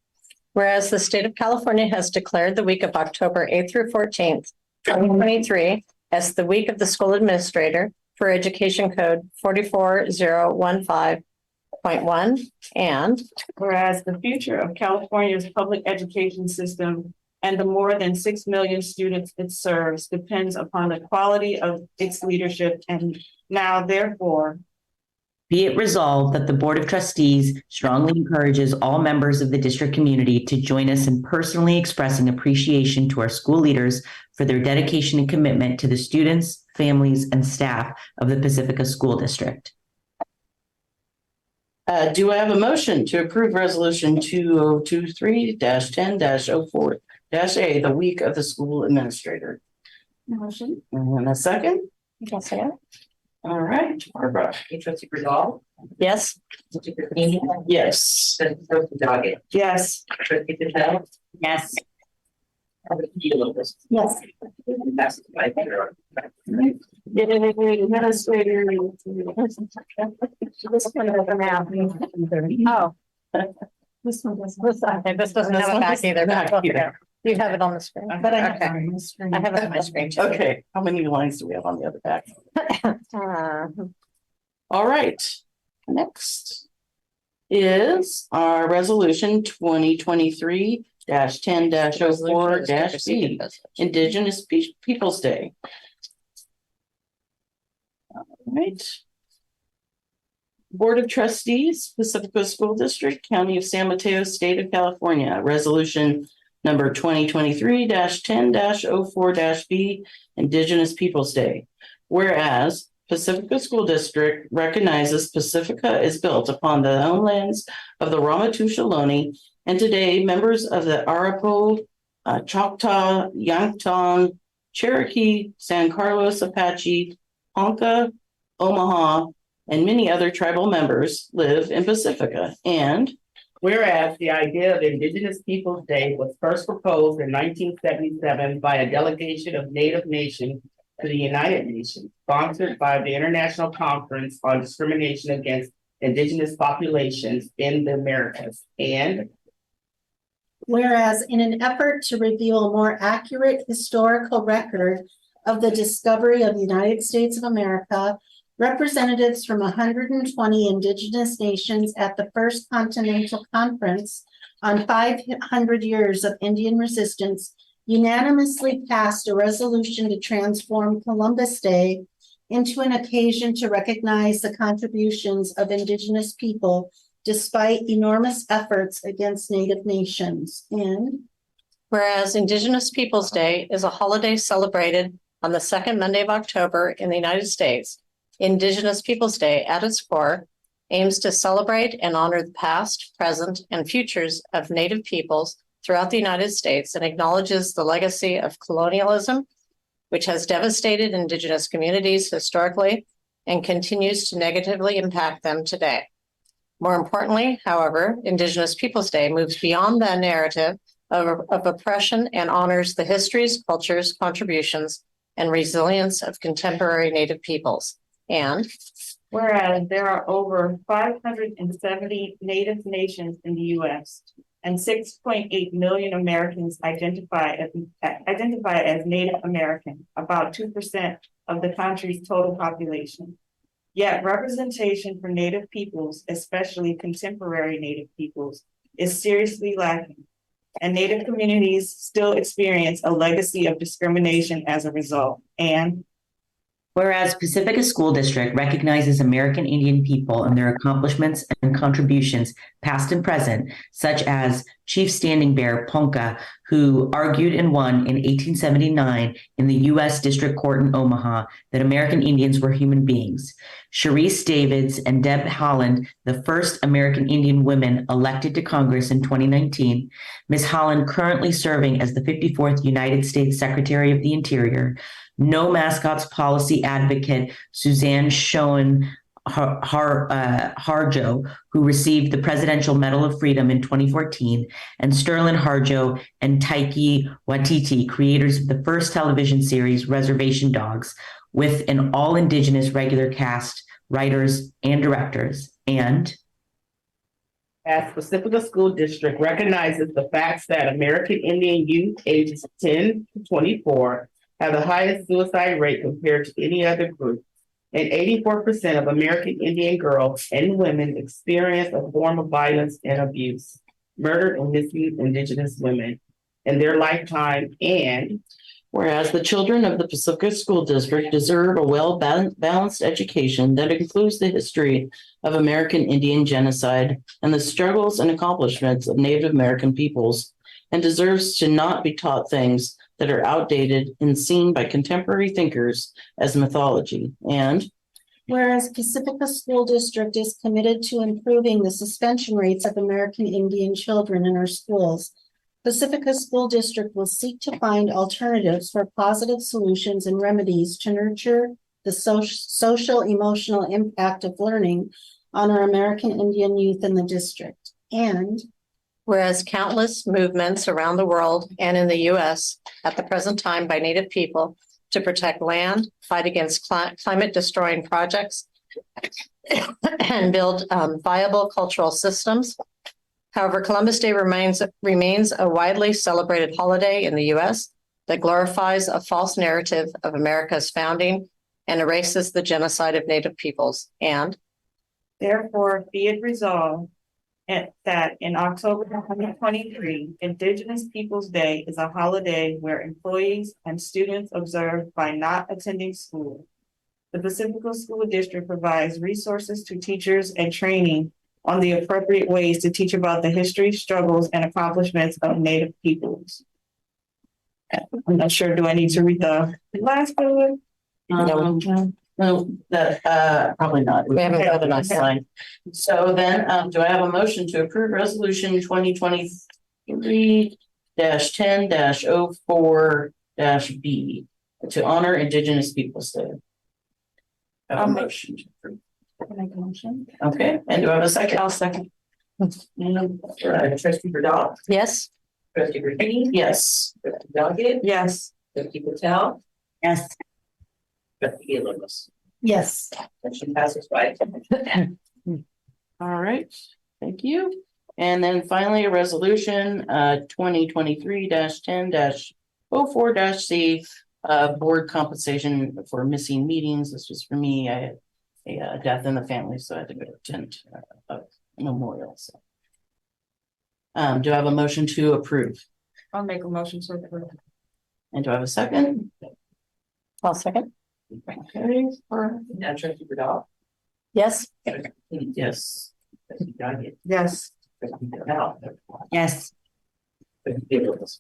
whereas the state of California has declared the week of October 8th through 14th, 2023, as the week of the school administrator for Education Code 44015.1. And whereas the future of California's public education system and the more than 6 million students it serves depends upon the quality of its leadership. And now, therefore, be it resolved that the Board of Trustees strongly encourages all members of the district community to join us in personally expressing appreciation to our school leaders for their dedication and commitment to the students, families, and staff of the Pacifica School District. Do I have a motion to approve Resolution 2023-10-04-A, the week of the school administrator? Motion. And a second? Yes, I All right, Barbara. Trustee Rizal. yes. Trustee Christine. Yes. Trustee Doggett. yes. Trustee Patel. Yes. yes, Passes by 0. Administrator. This one doesn't have. Oh. this one doesn't. Okay, this doesn't have a back either. Back either. You have it on the screen. But I have it Okay. on my screen. I have it on my screen too. Okay, how many lines do we have on the other back? Uh, All right, next is our resolution 2023-10-04-B, Indigenous Peoples' Day. All right. Board of Trustees, Pacifica School District, County of San Mateo, State of California, resolution number 2023-10-04-B, Indigenous Peoples' Day. Whereas Pacifica School District recognizes Pacifica is built upon the homelands of the Ramaytush Ohlone, and today members of the Arapaho, Choctaw, Yankton, Cherokee, San Carlos Apache, Ponca, Omaha, and many other tribal members live in Pacifica. And whereas the idea of Indigenous Peoples' Day was first proposed in 1977 by a delegation of Native nations to the United Nations, sponsored by the International Conference on Discrimination Against Indigenous Populations in the Americas. And whereas in an effort to reveal a more accurate historical record of the discovery of the United States of America, representatives from 120 indigenous nations at the First Continental Conference on 500 Years of Indian Resistance unanimously passed a resolution to transform Columbus Day into an occasion to recognize the contributions of indigenous people despite enormous efforts against Native nations. And whereas Indigenous Peoples' Day is a holiday celebrated on the second Monday of October in the United States, Indigenous Peoples' Day at its core aims to celebrate and honor the past, present, and futures of Native peoples throughout the United States and acknowledges the legacy of colonialism, which has devastated Indigenous communities historically and continues to negatively impact them today. More importantly, however, Indigenous Peoples' Day moves beyond the narrative of oppression and honors the histories, cultures, contributions, and resilience of contemporary Native peoples. And whereas there are over 570 Native nations in the U.S., and 6.8 million Americans identify as Native American, about 2% of the country's total population. Yet representation for Native peoples, especially contemporary Native peoples, is seriously lacking, and Native communities still experience a legacy of discrimination as a result. And whereas Pacifica School District recognizes American Indian people and their accomplishments and contributions, past and present, such as Chief Standing Bear Ponca, who argued and won in 1879 in the U.S. District Court in Omaha that American Indians were human beings. Sharice Davids and Deb Holland, the first American Indian women elected to Congress in 2019. Ms. Holland currently serving as the 54th United States Secretary of the Interior. No Mascots policy advocate Suzanne Schoen Harjo, who received the Presidential Medal of Freedom in 2014, and Sterling Harjo and Taiki Watiti, creators of the first television series Reservation Dogs, with an all-Indigenous regular cast, writers, and directors. And as Pacifica School District recognizes the facts that American Indian youth ages 10 to 24 have the highest suicide rate compared to any other group, and 84% of American Indian girls and women experience a form of violence and abuse, murder and misuse Indigenous women in their lifetime. And whereas the children of the Pacifica School District deserve a well-balanced education that includes the history of American Indian genocide and the struggles and accomplishments of Native American peoples, and deserves to not be taught things that are outdated and seen by contemporary thinkers as mythology. And whereas Pacifica School District is committed to improving the suspension rates of American Indian children in our schools, Pacifica School District will seek to find alternatives for positive solutions and remedies to nurture the social emotional impact of learning on our American Indian youth in the district. And whereas countless movements around the world and in the U.S. at the present time by Native people to protect land, fight against climate destroying projects, and build viable cultural systems. However, Columbus Day remains a widely celebrated holiday in the U.S. that glorifies a false narrative of America's founding and erases the genocide of Native peoples. And therefore, be it resolved that in October 2023, Indigenous Peoples Day is a holiday where employees and students observe by not attending school. The Pacifica School District provides resources to teachers and training on the appropriate ways to teach about the history, struggles, and accomplishments of Native peoples. I'm not sure, do I need to read the last bullet? No, that probably not. We haven't got enough. Fine. So then, do I have a motion to approve resolution 2023-10-04-B to honor Indigenous Peoples Day? I have a motion to approve. Can I make a motion? Okay, and do I have a second? I'll second. Trustee Burdell? yes, Trustee Green? Yes. Trustee Doggett? Yes. Trustee Patel? yes, Trustee Lewis? yes, Motion passes by. All right, thank you. And then finally, a resolution, 2023-10-04-C, board compensation for missing meetings. This was for me. I had a death in the family, so I had to go attend a memorial. So, do I have a motion to approve? I'll make a motion to approve. And do I have a second? I'll second. Okay, for Trustee Burdell? Yes, Yes. Trustee Doggett? Yes. Trustee Patel? yes.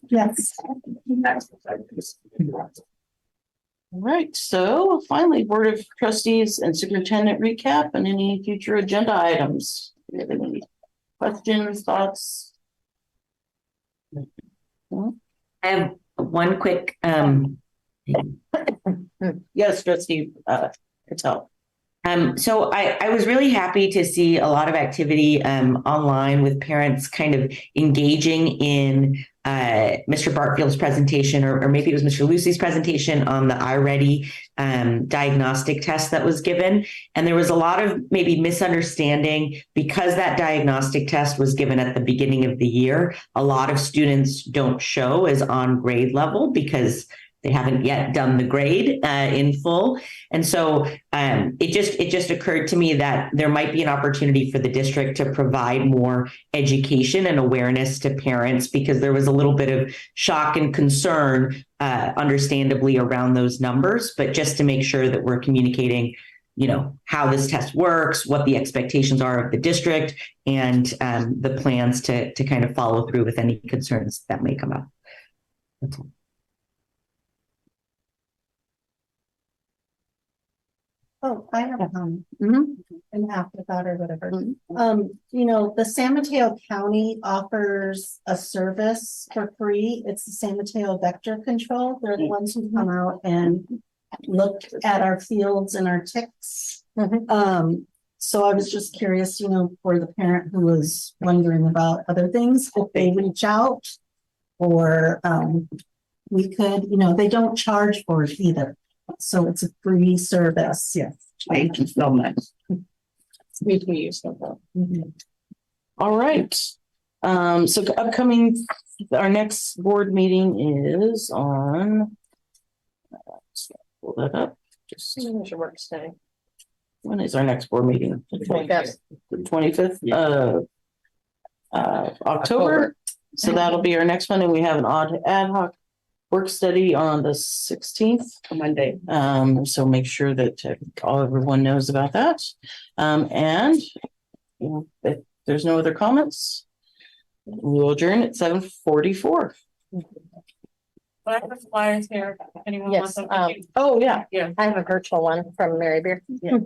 yes. All right, so finally, Board of Trustees and Superintendent recap and any future agenda items. Do you have any questions, thoughts? I have one quick Yes, Trustee Patel. So I was really happy to see a lot of activity online with parents kind of engaging in Mr. Bartfield's presentation, or maybe it was Mr. Lucy's presentation on the iReady diagnostic test that was given. And there was a lot of maybe misunderstanding because that diagnostic test was given at the beginning of the year. A lot of students don't show as on grade level because they haven't yet done the grade in full. And so it just occurred to me that there might be an opportunity for the district to provide more education and awareness to parents, because there was a little bit of shock and concern, understandably, around those numbers, but just to make sure that we're communicating, you know, how this test works, what the expectations are of the district, and the plans to kind of follow through with any concerns that may come up. That's all. Oh, I have a comment. An afterthought or whatever. You know, the San Mateo County offers a service for free. It's the San Mateo Vector Control. They're the ones who come out and look at our fields and our ticks. So I was just curious, you know, for the parent who was wondering about other things, if they reach out, or we could, you know, they don't charge for it either. So it's a free service. Yes. Thank you so much. We can use them. All right. So upcoming, our next board meeting is on. Pull that up. Just Your work study. when is our next board meeting? The 25th of October. So that'll be our next one, and we have an ad hoc work study on the 16th, Monday. So make sure that everyone knows about that. And you know, if there's no other comments, we'll adjourn at 7:44. I have the flyers here. If anyone wants Yes, them. Oh, yeah. Yeah. I have a virtual one from Mary Beer. Yeah.